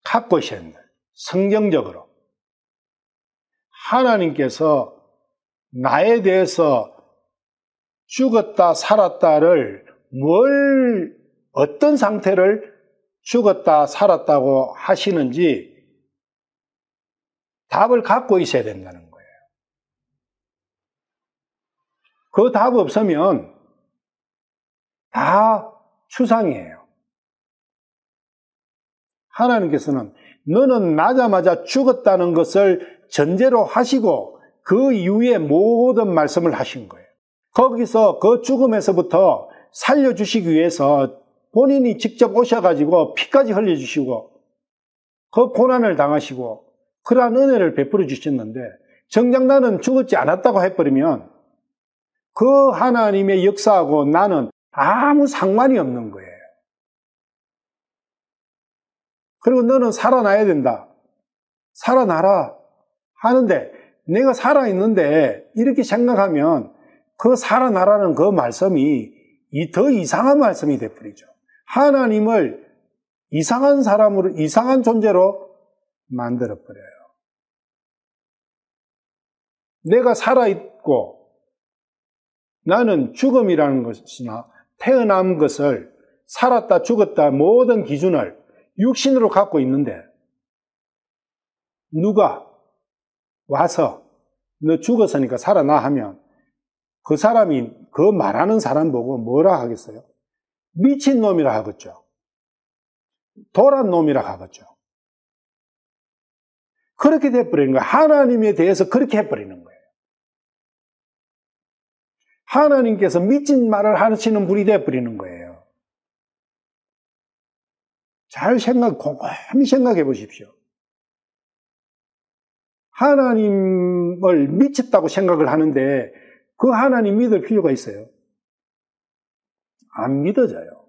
[SPEAKER 1] 갖고 있어야 합니다. 성경적으로. 하나님께서 나에 대해서 죽었다 살았다를 어떤 상태를 죽었다 살았다고 하시는지 답을 갖고 있어야 된다는 거예요. 그 답 없으면 다 추상이에요. 하나님께서는 너는 나자마자 죽었다는 것을 전제로 하시고 그 이후에 모든 말씀을 하신 거예요. 거기서 그 죽음에서부터 살려주시기 위해서 본인이 직접 오셔가지고 피까지 흘려주시고 그 고난을 당하시고 그러한 은혜를 베풀어 주셨는데 정작 나는 죽었지 않았다고 해버리면 그 하나님의 역사하고 나는 아무 상관이 없는 거예요. 그리고 너는 살아나야 된다. 살아나라 하는데 내가 살아있는데 이렇게 생각하면 그 살아나라는 그 말씀이 더 이상한 말씀이 되어버리죠. 하나님을 이상한 사람으로, 이상한 존재로 만들어버려요. 내가 살아있고 나는 죽음이라는 것이나 태어난 것을 살았다 죽었다 모든 기준을 육신으로 갖고 있는데 누가 와서 너 죽었으니까 살아나 하면 그 사람이 그 말하는 사람 보고 뭐라 하겠어요? 미친놈이라 하겠죠. 도란 놈이라 하겠죠. 그렇게 돼버리는 거예요. 하나님에 대해서 그렇게 해버리는 거예요. 하나님께서 미친 말을 하시는 분이 돼버리는 거예요. 곰곰이 생각해 보십시오. 하나님을 미쳤다고 생각을 하는데 그 하나님 믿을 필요가 있어요? 안 믿어져요.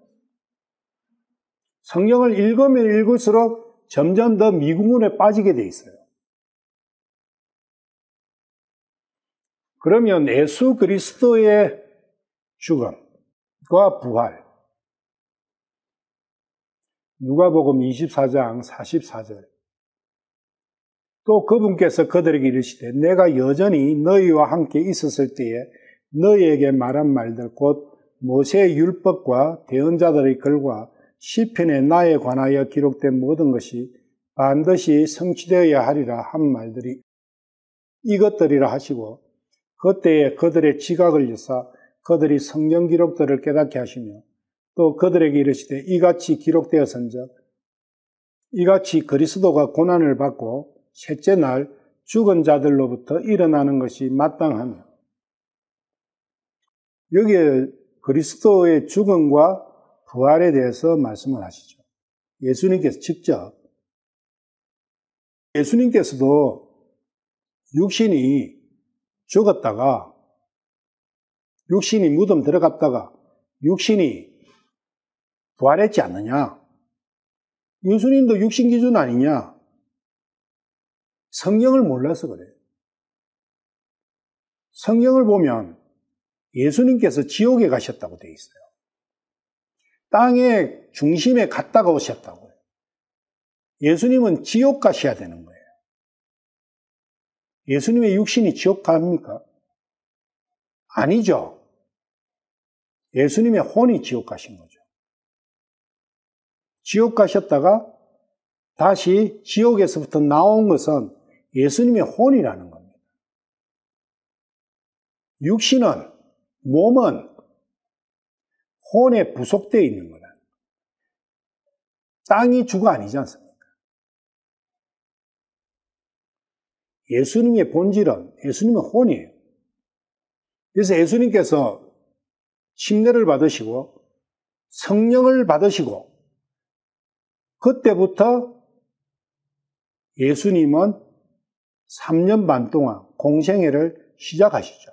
[SPEAKER 1] 성경을 읽으면 읽을수록 점점 더 미궁문에 빠지게 돼 있어요. 그러면 예수 그리스도의 죽음과 부활, 누가복음 24장 44절, 또 그분께서 그들에게 이르시되 내가 여전히 너희와 함께 있었을 때에 너희에게 말한 말들 곧 모세의 율법과 대언자들의 글과 시편에 나에 관하여 기록된 모든 것이 반드시 성취되어야 하리라 한 말들이 이것들이라 하시고 그때에 그들의 지각을 여사 그들이 성경 기록들을 깨닫게 하시며 또 그들에게 이르시되 이같이 기록되었은즉 이같이 그리스도가 고난을 받고 셋째 날 죽은 자들로부터 일어나는 것이 마땅하며 여기에 그리스도의 죽음과 부활에 대해서 말씀을 하시죠. 예수님께서 직접 예수님께서도 육신이 죽었다가 육신이 무덤 들어갔다가 육신이 부활했지 않느냐? 예수님도 육신 기준 아니냐? 성경을 몰라서 그래요. 성경을 보면 예수님께서 지옥에 가셨다고 되어 있어요. 땅의 중심에 갔다가 오셨다고요. 예수님은 지옥 가셔야 되는 거예요. 예수님의 육신이 지옥 갑니까? 아니죠. 예수님의 혼이 지옥 가신 거죠. 지옥 가셨다가 다시 지옥에서부터 나온 것은 예수님의 혼이라는 겁니다. 육신은, 몸은 혼에 부속되어 있는 거다. 땅이 주가 아니지 않습니까? 예수님의 본질은 예수님의 혼이에요. 그래서 예수님께서 침례를 받으시고 성령을 받으시고 그때부터 예수님은 3년 반 동안 공생애를 시작하시죠.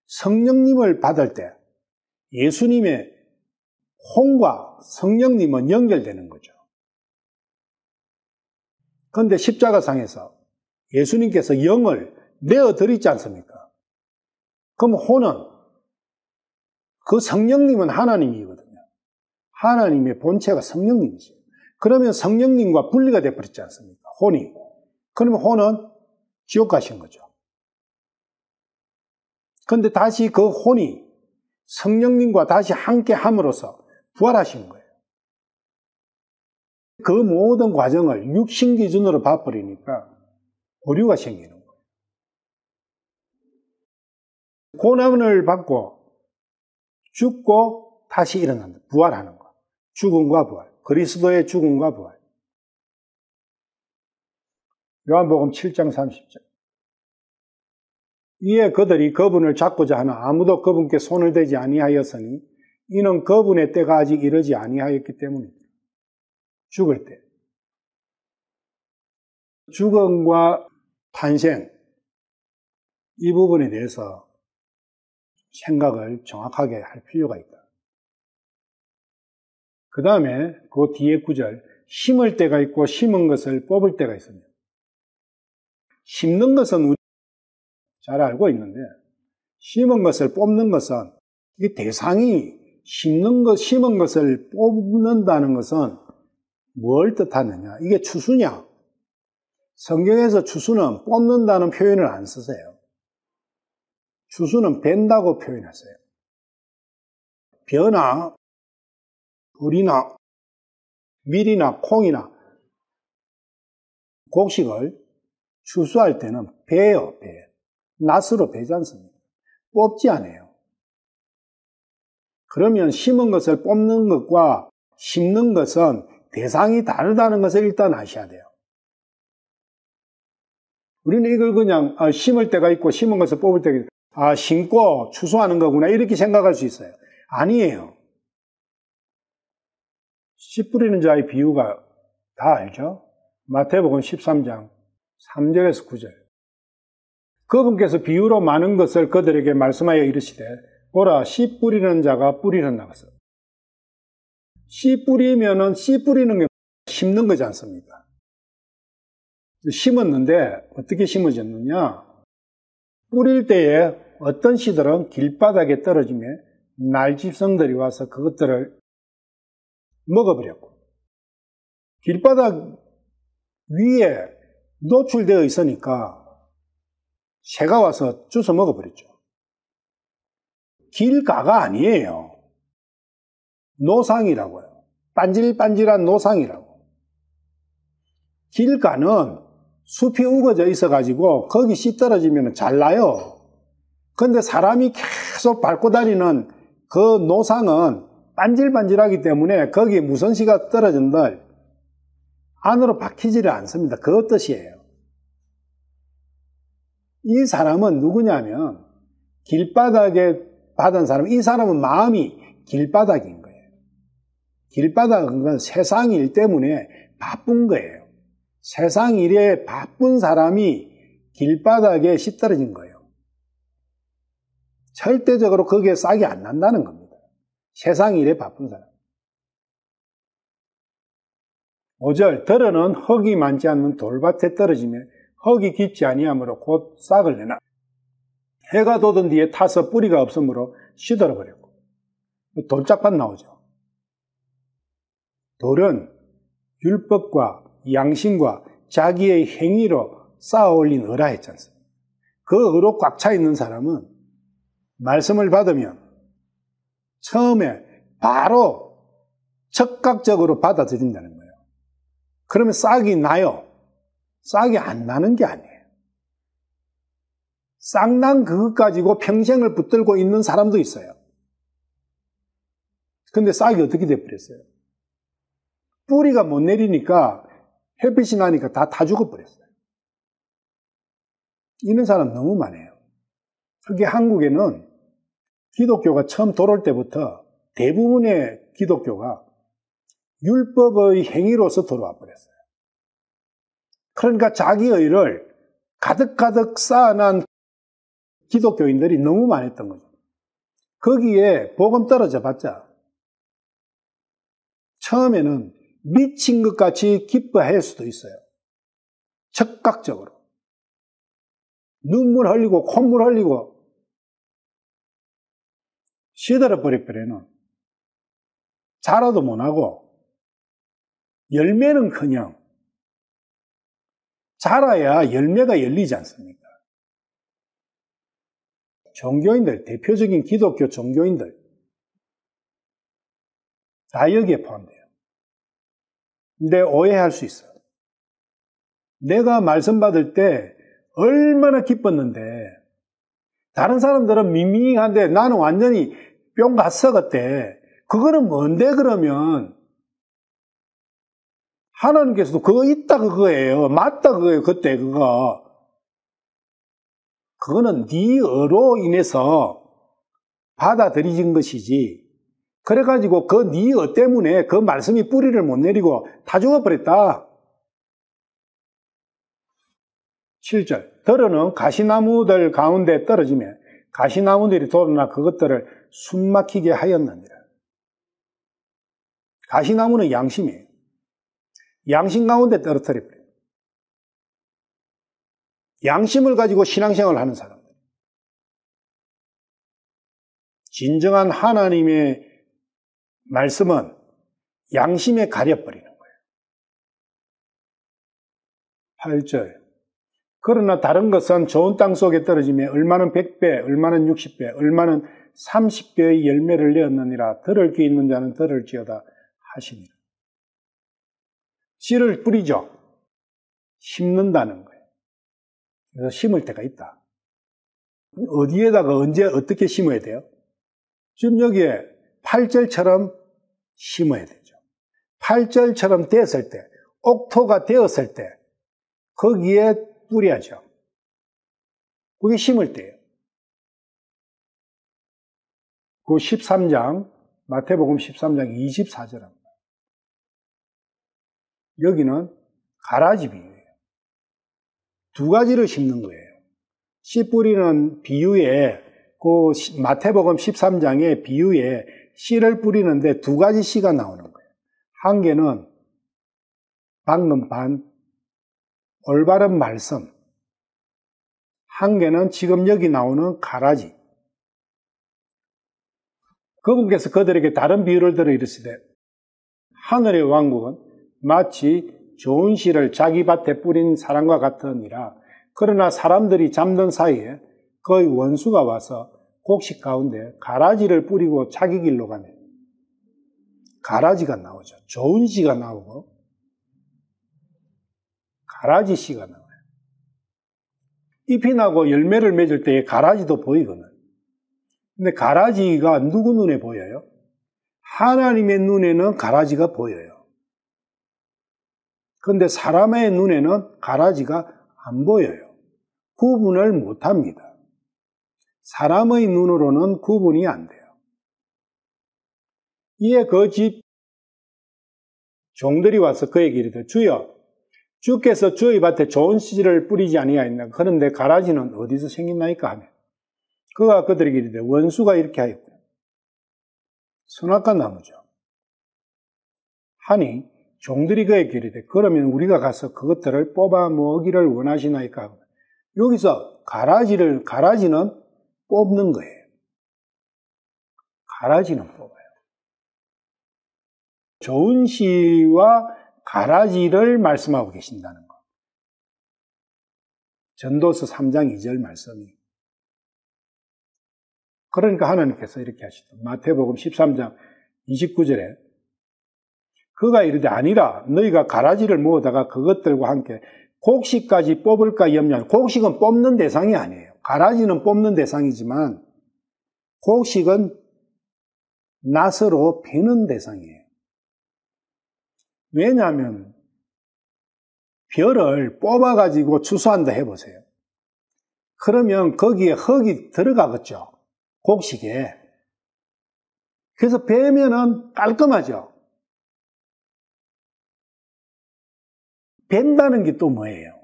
[SPEAKER 1] 성령님을 받을 때 예수님의 혼과 성령님은 연결되는 거죠. 그런데 십자가상에서 예수님께서 영을 내어드리지 않습니까? 그럼 혼은 그 성령님은 하나님이거든요. 하나님의 본체가 성령님이죠. 그러면 성령님과 분리가 되어버렸지 않습니까? 혼이. 그러면 혼은 지옥 가신 거죠. 그런데 다시 그 혼이 성령님과 다시 함께 함으로써 부활하신 거예요. 그 모든 과정을 육신 기준으로 봐버리니까 오류가 생기는 거예요. 고난을 받고 죽고 다시 일어난다. 부활하는 거. 죽음과 부활. 그리스도의 죽음과 부활. 요한복음 7장 30절. 이에 그들이 그분을 잡고자 하나 아무도 그분께 손을 대지 아니하였으니 이는 그분의 때가 아직 이르지 아니하였기 때문이다. 죽을 때. 죽음과 탄생, 이 부분에 대해서 생각을 정확하게 할 필요가 있다. 그 다음에 그 뒤에 구절, 심을 때가 있고 심은 것을 뽑을 때가 있습니다. 심는 것은 우리 잘 알고 있는데 심은 것을 뽑는 것은 이 대상이 심는 것을 뽑는다는 것은 뭘 뜻하느냐? 이게 추수냐? 성경에서 추수는 뽑는다는 표현을 안 쓰세요. 추수는 벤다고 표현하세요. 벼나 굴이나 밀이나 콩이나 곡식을 추수할 때는 베요, 베. 낫으로 베지 않습니다. 뽑지 않아요. 그러면 심은 것을 뽑는 것과 심는 것은 대상이 다르다는 것을 일단 아셔야 돼요. 우리는 이걸 그냥 심을 때가 있고 심은 것을 뽑을 때가 있고 심고 추수하는 거구나 이렇게 생각할 수 있어요. 아니에요. 씨 뿌리는 자의 비유가 다 알죠? 마태복음 13장 3절에서 9절. 그분께서 비유로 많은 것을 그들에게 말씀하여 이르시되 보라 씨 뿌리는 자가 뿌리러 나갔어. 씨 뿌리면은 씨 뿌리는 게 심는 거지 않습니까? 심었는데 어떻게 심어졌느냐? 뿌릴 때에 어떤 씨들은 길바닥에 떨어지며 날집성들이 와서 그것들을 먹어버렸고 길바닥 위에 노출되어 있으니까 새가 와서 주워 먹어버렸죠. 길가가 아니에요. 노상이라고요. 반질반질한 노상이라고. 길가는 숲이 우거져 있어가지고 거기 씨 떨어지면 잘 나요. 그런데 사람이 계속 밟고 다니는 그 노상은 반질반질하기 때문에 거기에 무슨 씨가 떨어진들 안으로 박히지를 않습니다. 그 뜻이에요. 이 사람은 누구냐면 길바닥에 받은 사람, 이 사람은 마음이 길바닥인 거예요. 길바닥은 세상 일 때문에 바쁜 거예요. 세상 일에 바쁜 사람이 길바닥에 씨 떨어진 거예요. 절대적으로 거기에 싹이 안 난다는 겁니다. 세상 일에 바쁜 사람. 5절 들어는 흙이 많지 않는 돌밭에 떨어지며 흙이 깊지 아니하므로 곧 싹을 내나 해가 돋은 뒤에 타서 뿌리가 없으므로 시들어버렸고 돌짝밭 나오죠. 돌은 율법과 양심과 자기의 행위로 쌓아 올린 어라 했지 않습니까? 그 어로 꽉 차 있는 사람은 말씀을 받으면 처음에 바로 즉각적으로 받아들인다는 거예요. 그러면 싹이 나요? 싹이 안 나는 게 아니에요. 싹난 그것 가지고 평생을 붙들고 있는 사람도 있어요. 근데 싹이 어떻게 돼버렸어요? 뿌리가 못 내리니까 햇빛이 나니까 다 죽어버렸어요. 이런 사람 너무 많아요. 그게 한국에는 기독교가 처음 들어올 때부터 대부분의 기독교가 율법의 행위로서 들어와 버렸어요. 그러니까 자기 의를 가득가득 쌓아난 기독교인들이 너무 많았던 거죠. 거기에 복음 떨어져 봤자 처음에는 미친 것 같이 기뻐할 수도 있어요. 즉각적으로. 눈물 흘리고 콧물 흘리고 시들어버려버려는 자라도 못하고 열매는커녕 자라야 열매가 열리지 않습니까? 종교인들, 대표적인 기독교 종교인들 다 여기에 포함돼요. 근데 오해할 수 있어요. 내가 말씀 받을 때 얼마나 기뻤는데 다른 사람들은 밍밍한데 나는 완전히 뿅 갔어 그때. 그거는 뭔데 그러면 하나님께서도 그거 있다 그거예요. 맞다 그거예요. 그때 그거. 그거는 네 어로 인해서 받아들여진 것이지. 그래가지고 그 네 어 때문에 그 말씀이 뿌리를 못 내리고 다 죽어버렸다. 7절. 들어는 가시나무들 가운데 떨어지며 가시나무들이 돌아나 그것들을 숨막히게 하였느니라. 가시나무는 양심이에요. 양심 가운데 떨어뜨려버려요. 양심을 가지고 신앙생활을 하는 사람들. 진정한 하나님의 말씀은 양심에 가려버리는 거예요. 8절. 그러나 다른 것은 좋은 땅 속에 떨어지며 얼마는 100배, 얼마는 60배, 얼마는 30배의 열매를 내었느니라. 들을 귀 있는 자는 들을지어다 하시니라. 씨를 뿌리죠. 심는다는 거예요. 그래서 심을 때가 있다. 어디에다가 언제 어떻게 심어야 돼요? 지금 여기에 8절처럼 심어야 되죠. 8절처럼 되었을 때, 옥토가 되었을 때 거기에 뿌려야죠. 그게 심을 때예요. 그 13장, 마태복음 13장 24절입니다. 여기는 가라지 비유예요. 두 가지를 심는 거예요. 씨 뿌리는 비유에 그 마태복음 13장의 비유에 씨를 뿌리는데 두 가지 씨가 나오는 거예요. 한 개는 방금 반 올바른 말씀, 한 개는 지금 여기 나오는 가라지. 그분께서 그들에게 다른 비유를 들어 이르시되 하늘의 왕국은 마치 좋은 씨를 자기 밭에 뿌린 사람과 같으니라. 그러나 사람들이 잠든 사이에 그의 원수가 와서 곡식 가운데 가라지를 뿌리고 자기 길로 가네. 가라지가 나오죠. 좋은 씨가 나오고 가라지 씨가 나와요. 잎이 나고 열매를 맺을 때에 가라지도 보이거든. 근데 가라지가 누구 눈에 보여요? 하나님의 눈에는 가라지가 보여요. 그런데 사람의 눈에는 가라지가 안 보여요. 구분을 못합니다. 사람의 눈으로는 구분이 안 돼요. 이에 그 집 종들이 와서 그에게 이르되 주여 주께서 주의 밭에 좋은 씨를 뿌리지 아니하였나. 그런데 가라지는 어디서 생겼나이까 하며 그가 그들에게 이르되 원수가 이렇게 하였고 선악과 나무죠. 하니 종들이 그에게 이르되 그러면 우리가 가서 그것들을 뽑아 먹기를 원하시나이까 하고 여기서 가라지는 뽑는 거예요. 가라지는 뽑아요. 좋은 씨와 가라지를 말씀하고 계신다는 거. 전도서 3장 2절 말씀이. 그러니까 하나님께서 이렇게 하시죠. 마태복음 13장 29절에 그가 이르되 아니라 너희가 가라지를 모으다가 그것들과 함께 곡식까지 뽑을까 염려하는. 곡식은 뽑는 대상이 아니에요. 가라지는 뽑는 대상이지만 곡식은 낫으로 베는 대상이에요. 왜냐하면 벼를 뽑아가지고 추수한다 해보세요. 그러면 거기에 흙이 들어가겠죠. 곡식에. 그래서 베면은 깔끔하죠. 벤다는 게 또 뭐예요?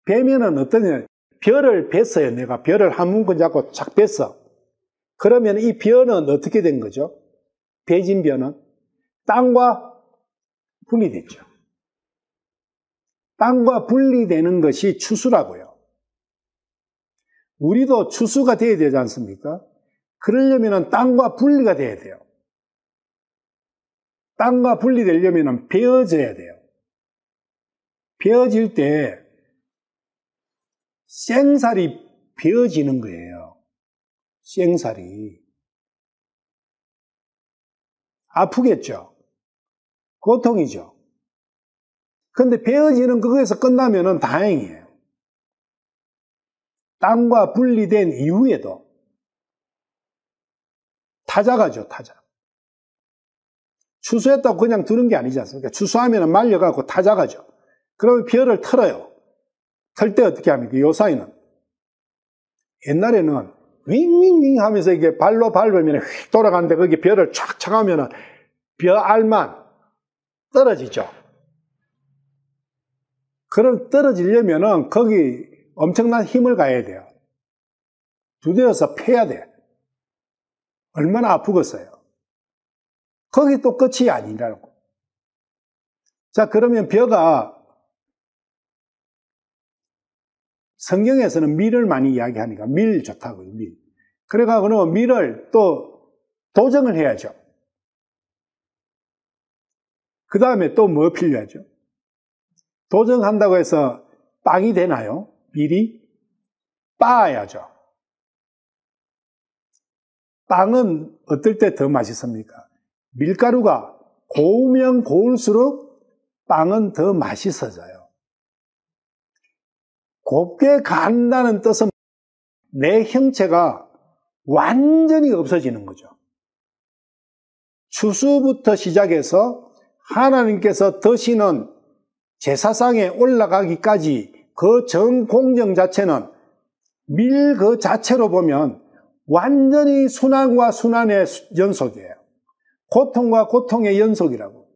[SPEAKER 1] 베면은 어떠냐? 벼를 뱄어요. 내가 벼를 한 문근 잡고 착 뱄어. 그러면 이 벼는 어떻게 된 거죠? 베진 벼는 땅과 분리됐죠. 땅과 분리되는 것이 추수라고요. 우리도 추수가 돼야 되지 않습니까? 그러려면 땅과 분리가 돼야 돼요. 땅과 분리되려면 베어져야 돼요. 베어질 때 생살이 베어지는 거예요. 생살이. 아프겠죠? 고통이죠? 근데 베어지는 그거에서 끝나면 다행이에요. 땅과 분리된 이후에도 타작하죠, 타작. 추수했다고 그냥 두는 게 아니지 않습니까? 추수하면 말려가고 타작하죠. 그러면 벼를 털어요. 털 때 어떻게 합니까? 요사이는. 옛날에는 윙윙윙 하면서 이게 발로 밟으면 휙 돌아가는데 거기 벼를 촥 쳐가면 벼 알만 떨어지죠. 그럼 떨어지려면은 거기 엄청난 힘을 가해야 돼요. 두드려서 패야 돼. 얼마나 아프겠어요. 거기 또 끝이 아니라고. 자, 그러면 벼가 성경에서는 밀을 많이 이야기하니까 밀 좋다고요, 밀. 그래가 그러면 밀을 또 도정을 해야죠. 그 다음에 또 뭐 필요하죠? 도정한다고 해서 빵이 되나요? 밀이? 빻아야죠. 빵은 어떨 때 더 맛있습니까? 밀가루가 고우면 고울수록 빵은 더 맛있어져요. 곱게 간다는 뜻은 내 형체가 완전히 없어지는 거죠. 추수부터 시작해서 하나님께서 드시는 제사상에 올라가기까지 그 전 공정 자체는 밀 그 자체로 보면 완전히 순환과 순환의 연속이에요. 고통과 고통의 연속이라고.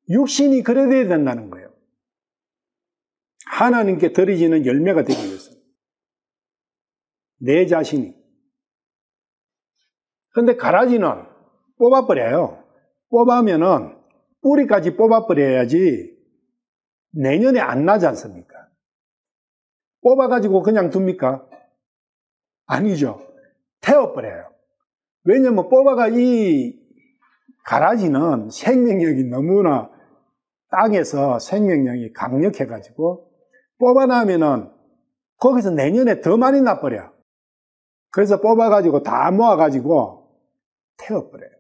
[SPEAKER 1] 육신이 그래야 된다는 거예요. 하나님께 드리지는 열매가 되기 위해서. 내 자신이. 그런데 가라지는 뽑아버려요. 뽑으면은 뿌리까지 뽑아버려야지 내년에 안 나지 않습니까? 뽑아가지고 그냥 둡니까? 아니죠. 태워버려요. 왜냐면 뽑아가 이 가라지는 생명력이 너무나 땅에서 생명력이 강력해가지고 뽑아나면은 거기서 내년에 더 많이 나버려. 그래서 뽑아가지고 다 모아가지고 태워버려요.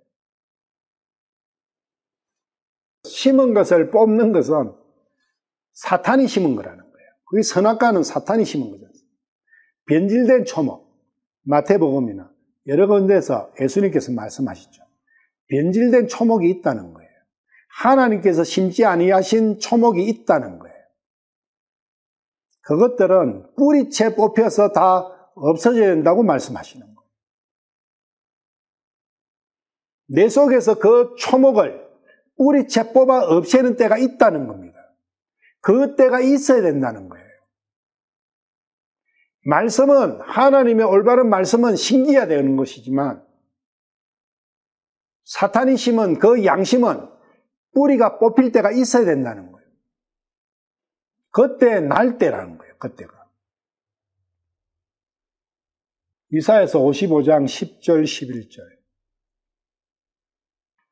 [SPEAKER 1] 심은 것을 뽑는 것은 사탄이 심은 거라는 거예요. 그게 선악과는 사탄이 심은 거죠. 변질된 초목, 마태복음이나 여러 군데에서 예수님께서 말씀하시죠. 변질된 초목이 있다는 거예요. 하나님께서 심지 아니하신 초목이 있다는 거예요. 그것들은 뿌리채 뽑혀서 다 없어져야 된다고 말씀하시는 거예요. 내 속에서 그 초목을 뿌리채 뽑아 없애는 때가 있다는 겁니다. 그 때가 있어야 된다는 거예요. 말씀은, 하나님의 올바른 말씀은 신기해야 되는 것이지만 사탄이 심은 그 양심은 뿌리가 뽑힐 때가 있어야 된다는 거예요. 그때 날 때라는 거예요. 그때가. 이사야서 55장 10절 11절.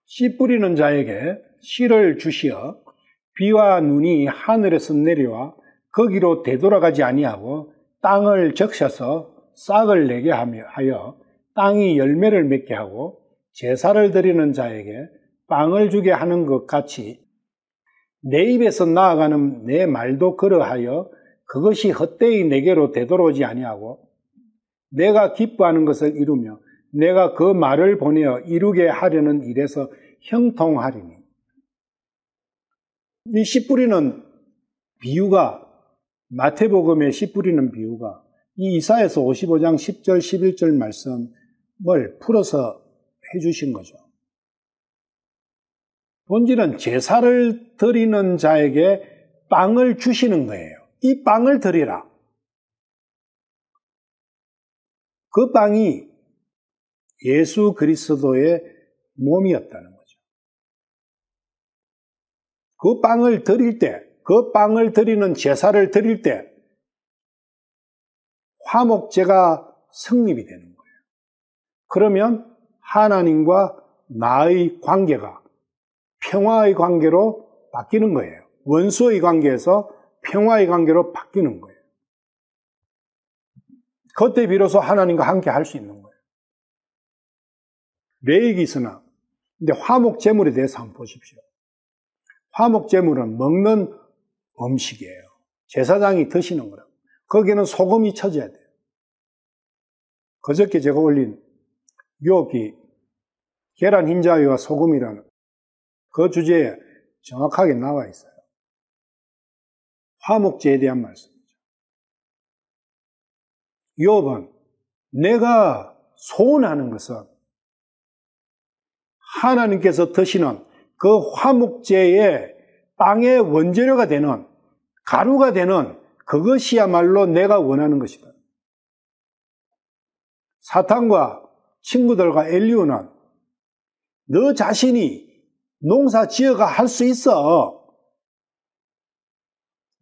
[SPEAKER 1] 씨 뿌리는 자에게 씨를 주시어 비와 눈이 하늘에서 내려와 거기로 되돌아가지 아니하고 땅을 적셔서 싹을 내게 하여 땅이 열매를 맺게 하고 제사를 드리는 자에게 빵을 주게 하는 것 같이 내 입에서 나아가는 내 말도 그러하여 그것이 헛되이 내게로 되돌아오지 아니하고 내가 기뻐하는 것을 이루며 내가 그 말을 보내어 이루게 하려는 일에서 형통하리니. 이 씨 뿌리는 비유가, 마태복음의 씨 뿌리는 비유가 이 이사야서 55장 10절 11절 말씀을 풀어서 해주신 거죠. 본질은 제사를 드리는 자에게 빵을 주시는 거예요. 이 빵을 드리라. 그 빵이 예수 그리스도의 몸이었다는 거죠. 그 빵을 드릴 때, 그 빵을 드리는 제사를 드릴 때 화목제가 성립이 되는 거예요. 그러면 하나님과 나의 관계가 평화의 관계로 바뀌는 거예요. 원수의 관계에서 평화의 관계로 바뀌는 거예요. 그때 비로소 하나님과 함께 할 수 있는 거예요. 레위기서나, 근데 화목제물에 대해서 한번 보십시오. 화목제물은 먹는 음식이에요. 제사장이 드시는 거라고. 거기에는 소금이 쳐져야 돼요. 그저께 제가 올린 유혹이 계란 흰자위와 소금이라는 그 주제에 정확하게 나와 있어요. 화목제에 대한 말씀이죠. 유혹은 내가 소원하는 것은 하나님께서 드시는 그 화목제의 빵의 원재료가 되는 가루가 되는 그것이야말로 내가 원하는 것이다. 사탄과 친구들과 엘리오는 너 자신이 농사 지어가 할 수 있어.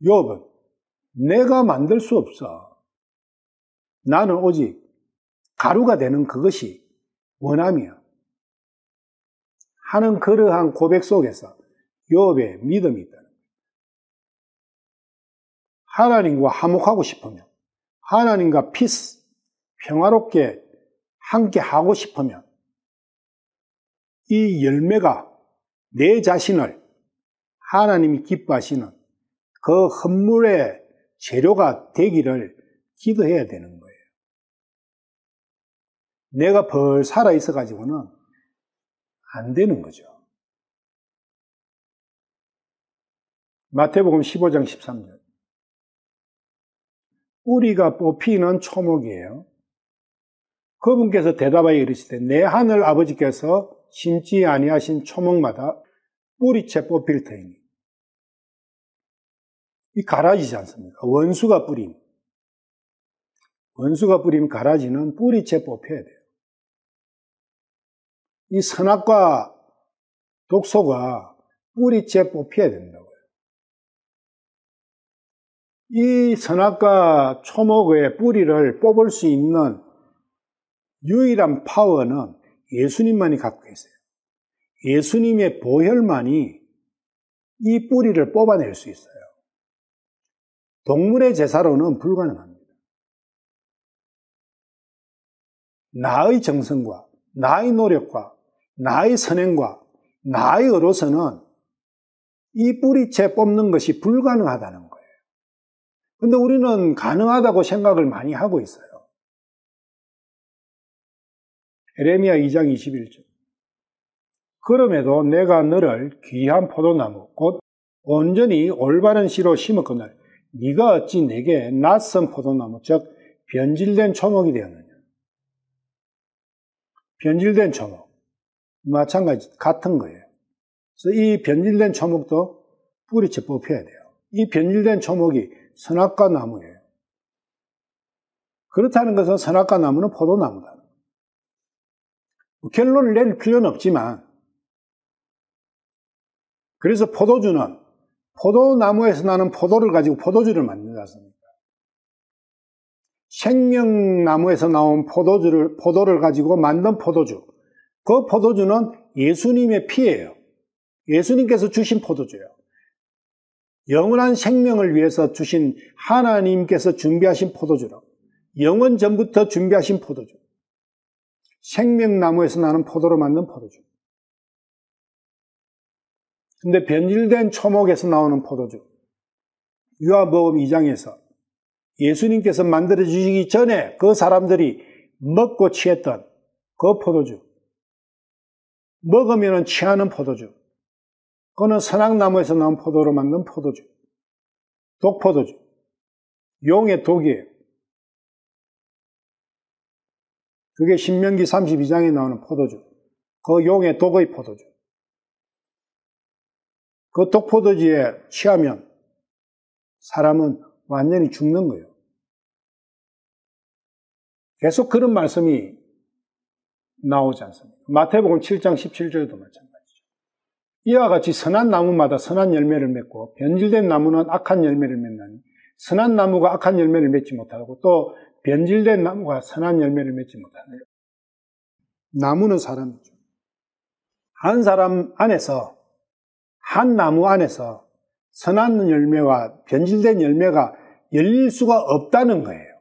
[SPEAKER 1] 욥은 내가 만들 수 없어. 나는 오직 가루가 되는 그것이 원함이야. 하는 그러한 고백 속에서 욥의 믿음이 있다. 하나님과 화목하고 싶으면, 하나님과 피스, 평화롭게 함께 하고 싶으면 이 열매가 내 자신을 하나님이 기뻐하시는 그 헌물의 재료가 되기를 기도해야 되는 거예요. 내가 벌 살아있어 가지고는 안 되는 거죠. 마태복음 15장 13절. 뿌리가 뽑히는 초목이에요. 그분께서 대답하여 이르시되 내 하늘 아버지께서 심지 아니하신 초목마다 뿌리채 뽑힐 터이니. 이 가라지지 않습니까? 원수가 뿌린 가라지는 뿌리채 뽑혀야 돼요. 이 선악과 독소가 뿌리채 뽑혀야 된다고요. 이 선악과 초목의 뿌리를 뽑을 수 있는 유일한 파워는 예수님만이 갖고 계세요. 예수님의 보혈만이 이 뿌리를 뽑아낼 수 있어요. 동물의 제사로는 불가능합니다. 나의 정성과 나의 노력과 나의 선행과 나의 의로서는 이 뿌리채 뽑는 것이 불가능하다는 거예요. 근데 우리는 가능하다고 생각을 많이 하고 있어요. 에레미야 2장 21절. 그럼에도 내가 너를 귀한 포도나무 곧 온전히 올바른 씨로 심었거늘 네가 어찌 내게 낯선 포도나무 즉 변질된 초목이 되었느냐. 변질된 초목 마찬가지 같은 거예요. 그래서 이 변질된 초목도 뿌리채 뽑혀야 돼요. 이 변질된 초목이 선악과 나무예요. 그렇다는 것은 선악과 나무는 포도나무다. 결론을 낼 필요는 없지만 그래서 포도주는 포도나무에서 나는 포도를 가지고 포도주를 만들지 않습니까? 생명나무에서 나온 포도를 가지고 만든 포도주. 그 포도주는 예수님의 피예요. 예수님께서 주신 포도주예요. 영원한 생명을 위해서 주신 하나님께서 준비하신 포도주로 영원 전부터 준비하신 포도주. 생명나무에서 나는 포도로 만든 포도주. 근데 변질된 초목에서 나오는 포도주. 요한복음 2장에서 예수님께서 만들어 주시기 전에 그 사람들이 먹고 취했던 그 포도주. 먹으면 취하는 포도주. 그거는 선악나무에서 나온 포도로 만든 포도주. 독포도주. 용의 독이에요. 그게 신명기 32장에 나오는 포도주. 그 용의 독의 포도주. 그 독포도주에 취하면 사람은 완전히 죽는 거예요. 계속 그런 말씀이 나오지 않습니까? 마태복음 7장 17절도 마찬가지죠. 이와 같이 선한 나무마다 선한 열매를 맺고 변질된 나무는 악한 열매를 맺나니 선한 나무가 악한 열매를 맺지 못하고 또 변질된 나무가 선한 열매를 맺지 못하네요. 나무는 사람이죠. 한 사람 안에서, 한 나무 안에서 선한 열매와 변질된 열매가 열릴 수가 없다는 거예요.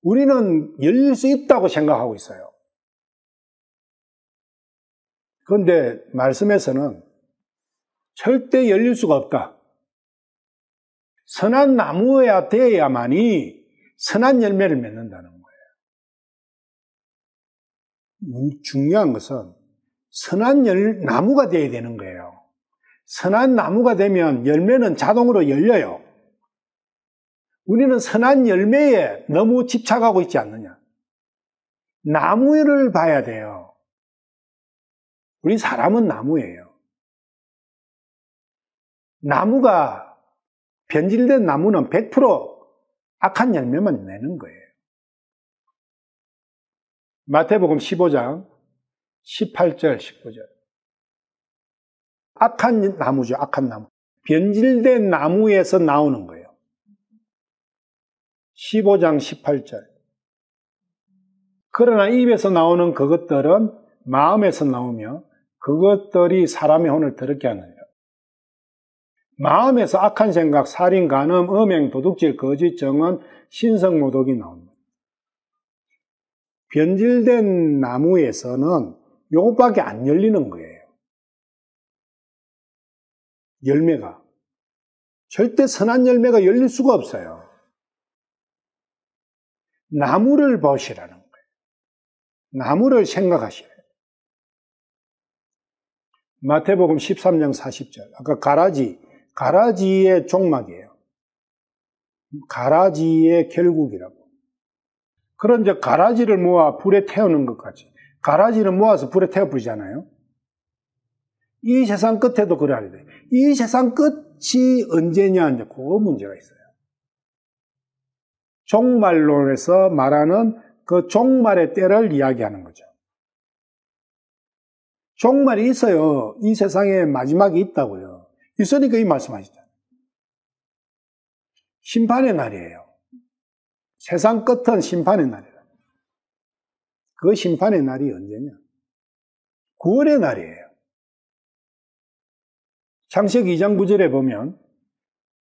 [SPEAKER 1] 우리는 열릴 수 있다고 생각하고 있어요. 그런데 말씀에서는 절대 열릴 수가 없다. 선한 나무여야 되어야만이 선한 열매를 맺는다는 거예요. 중요한 것은 선한 나무가 되어야 되는 거예요. 선한 나무가 되면 열매는 자동으로 열려요. 우리는 선한 열매에 너무 집착하고 있지 않느냐. 나무를 봐야 돼요. 우리 사람은 나무예요. 나무가, 변질된 나무는 100% 악한 열매만 내는 거예요. 마태복음 15장 18절, 19절. 악한 나무죠, 악한 나무. 변질된 나무에서 나오는 거예요. 15장 18절. 그러나 입에서 나오는 그것들은 마음에서 나오며 그것들이 사람의 혼을 더럽게 하느니라. 마음에서 악한 생각, 살인, 간음, 음행, 도둑질, 거짓, 정언, 신성모독이 나옵니다. 변질된 나무에서는 요것밖에 안 열리는 거예요. 열매가. 절대 선한 열매가 열릴 수가 없어요. 나무를 보시라는 거예요. 나무를 생각하시래요. 마태복음 13장 40절. 아까 가라지의 종막이에요. 가라지의 결국이라고. 그런 이제 가라지를 모아 불에 태우는 것까지. 가라지를 모아서 불에 태워 부리잖아요. 이 세상 끝에도 그래야 돼요. 이 세상 끝이 언제냐, 이제 그거 문제가 있어요. 종말론에서 말하는 그 종말의 때를 이야기하는 거죠. 종말이 있어요. 이 세상에 마지막이 있다고요. 있으니까 이 말씀하시잖아요. 심판의 날이에요. 세상 끝은 심판의 날이에요. 그 심판의 날이 언제냐? 9월의 날이에요. 창세기 2장 9절에 보면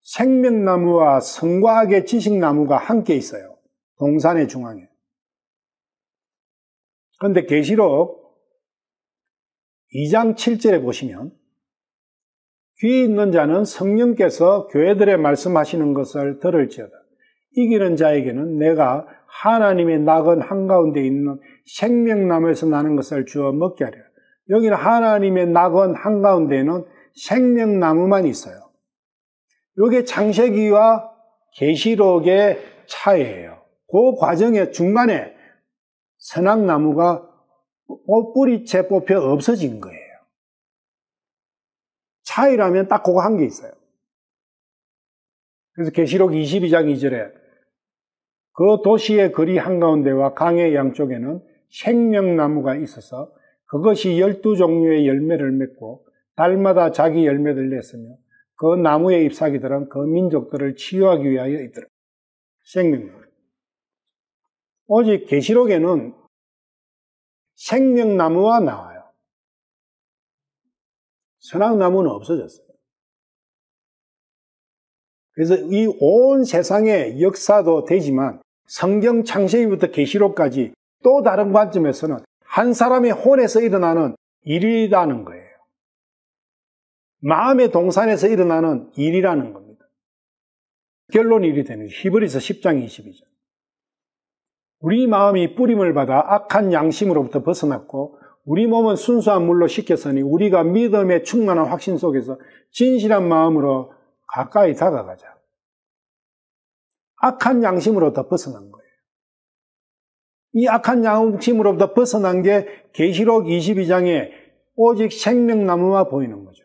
[SPEAKER 1] 생명나무와 선과 악의 지식나무가 함께 있어요. 동산의 중앙에. 그런데 계시록 2장 7절에 보시면 귀 있는 자는 성령께서 교회들에 말씀하시는 것을 들을지어다. 이기는 자에게는 내가 하나님의 낙원 한가운데 있는 생명나무에서 나는 것을 주어 먹게 하리라. 여기는 하나님의 낙원 한가운데에는 생명나무만 있어요. 이게 창세기와 계시록의 차이예요. 그 과정의 중간에 선악나무가 뿌리채 뽑혀 없어진 거예요. 차이라면 딱 그거 한 게 있어요. 그래서 계시록 22장 2절에 그 도시의 거리 한가운데와 강의 양쪽에는 생명나무가 있어서 그것이 12종류의 열매를 맺고 달마다 자기 열매를 냈으며 그 나무의 잎사귀들은 그 민족들을 치유하기 위하여 있더라. 생명나무. 오직 계시록에는 생명나무가 나와요. 선악나무는 없어졌어요. 그래서 이 온 세상의 역사도 되지만 성경 창세기부터 계시록까지 또 다른 관점에서는 한 사람의 혼에서 일어나는 일이라는 거예요. 마음의 동산에서 일어나는 일이라는 겁니다. 결론이 이리 되는 거예요. 히브리서 10장 22절. 우리 마음이 뿌림을 받아 악한 양심으로부터 벗어났고 우리 몸은 순수한 물로 씻겼으니 우리가 믿음의 충만한 확신 속에서 진실한 마음으로 가까이 다가가자. 악한 양심으로부터 벗어난 거예요. 이 악한 양심으로부터 벗어난 게 계시록 22장에 오직 생명나무가 보이는 거죠.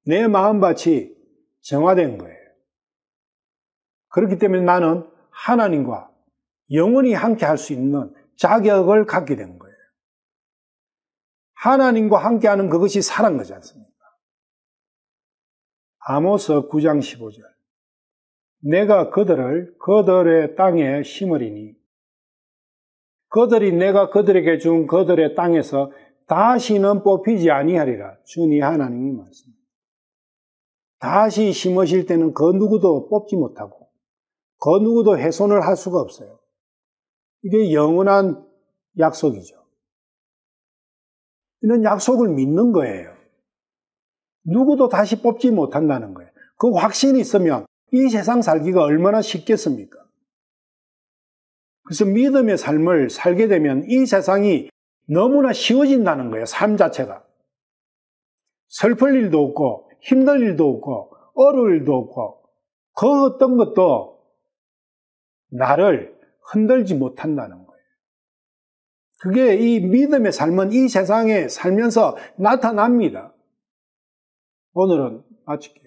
[SPEAKER 1] 내 마음밭이 정화된 거예요. 그렇기 때문에 나는 하나님과 영원히 함께 할 수 있는 자격을 갖게 된 거예요. 하나님과 함께하는 그것이 살한 거지 않습니까? 아모스 9장 15절. 내가 그들의 땅에 심으리니 그들이 내가 그들에게 준 그들의 땅에서 다시는 뽑히지 아니하리라. 주니 하나님이 말씀합니다. 다시 심으실 때는 그 누구도 뽑지 못하고 그 누구도 훼손을 할 수가 없어요. 이게 영원한 약속이죠. 이런 약속을 믿는 거예요. 누구도 다시 뽑지 못한다는 거예요. 그 확신이 있으면 이 세상 살기가 얼마나 쉽겠습니까? 그래서 믿음의 삶을 살게 되면 이 세상이 너무나 쉬워진다는 거예요. 삶 자체가. 슬플 일도 없고 힘들 일도 없고 어려울 일도 없고 그 어떤 것도 나를 흔들지 못한다는 거예요. 그게 이 믿음의 삶은 이 세상에 살면서 나타납니다. 오늘은 마칠게요.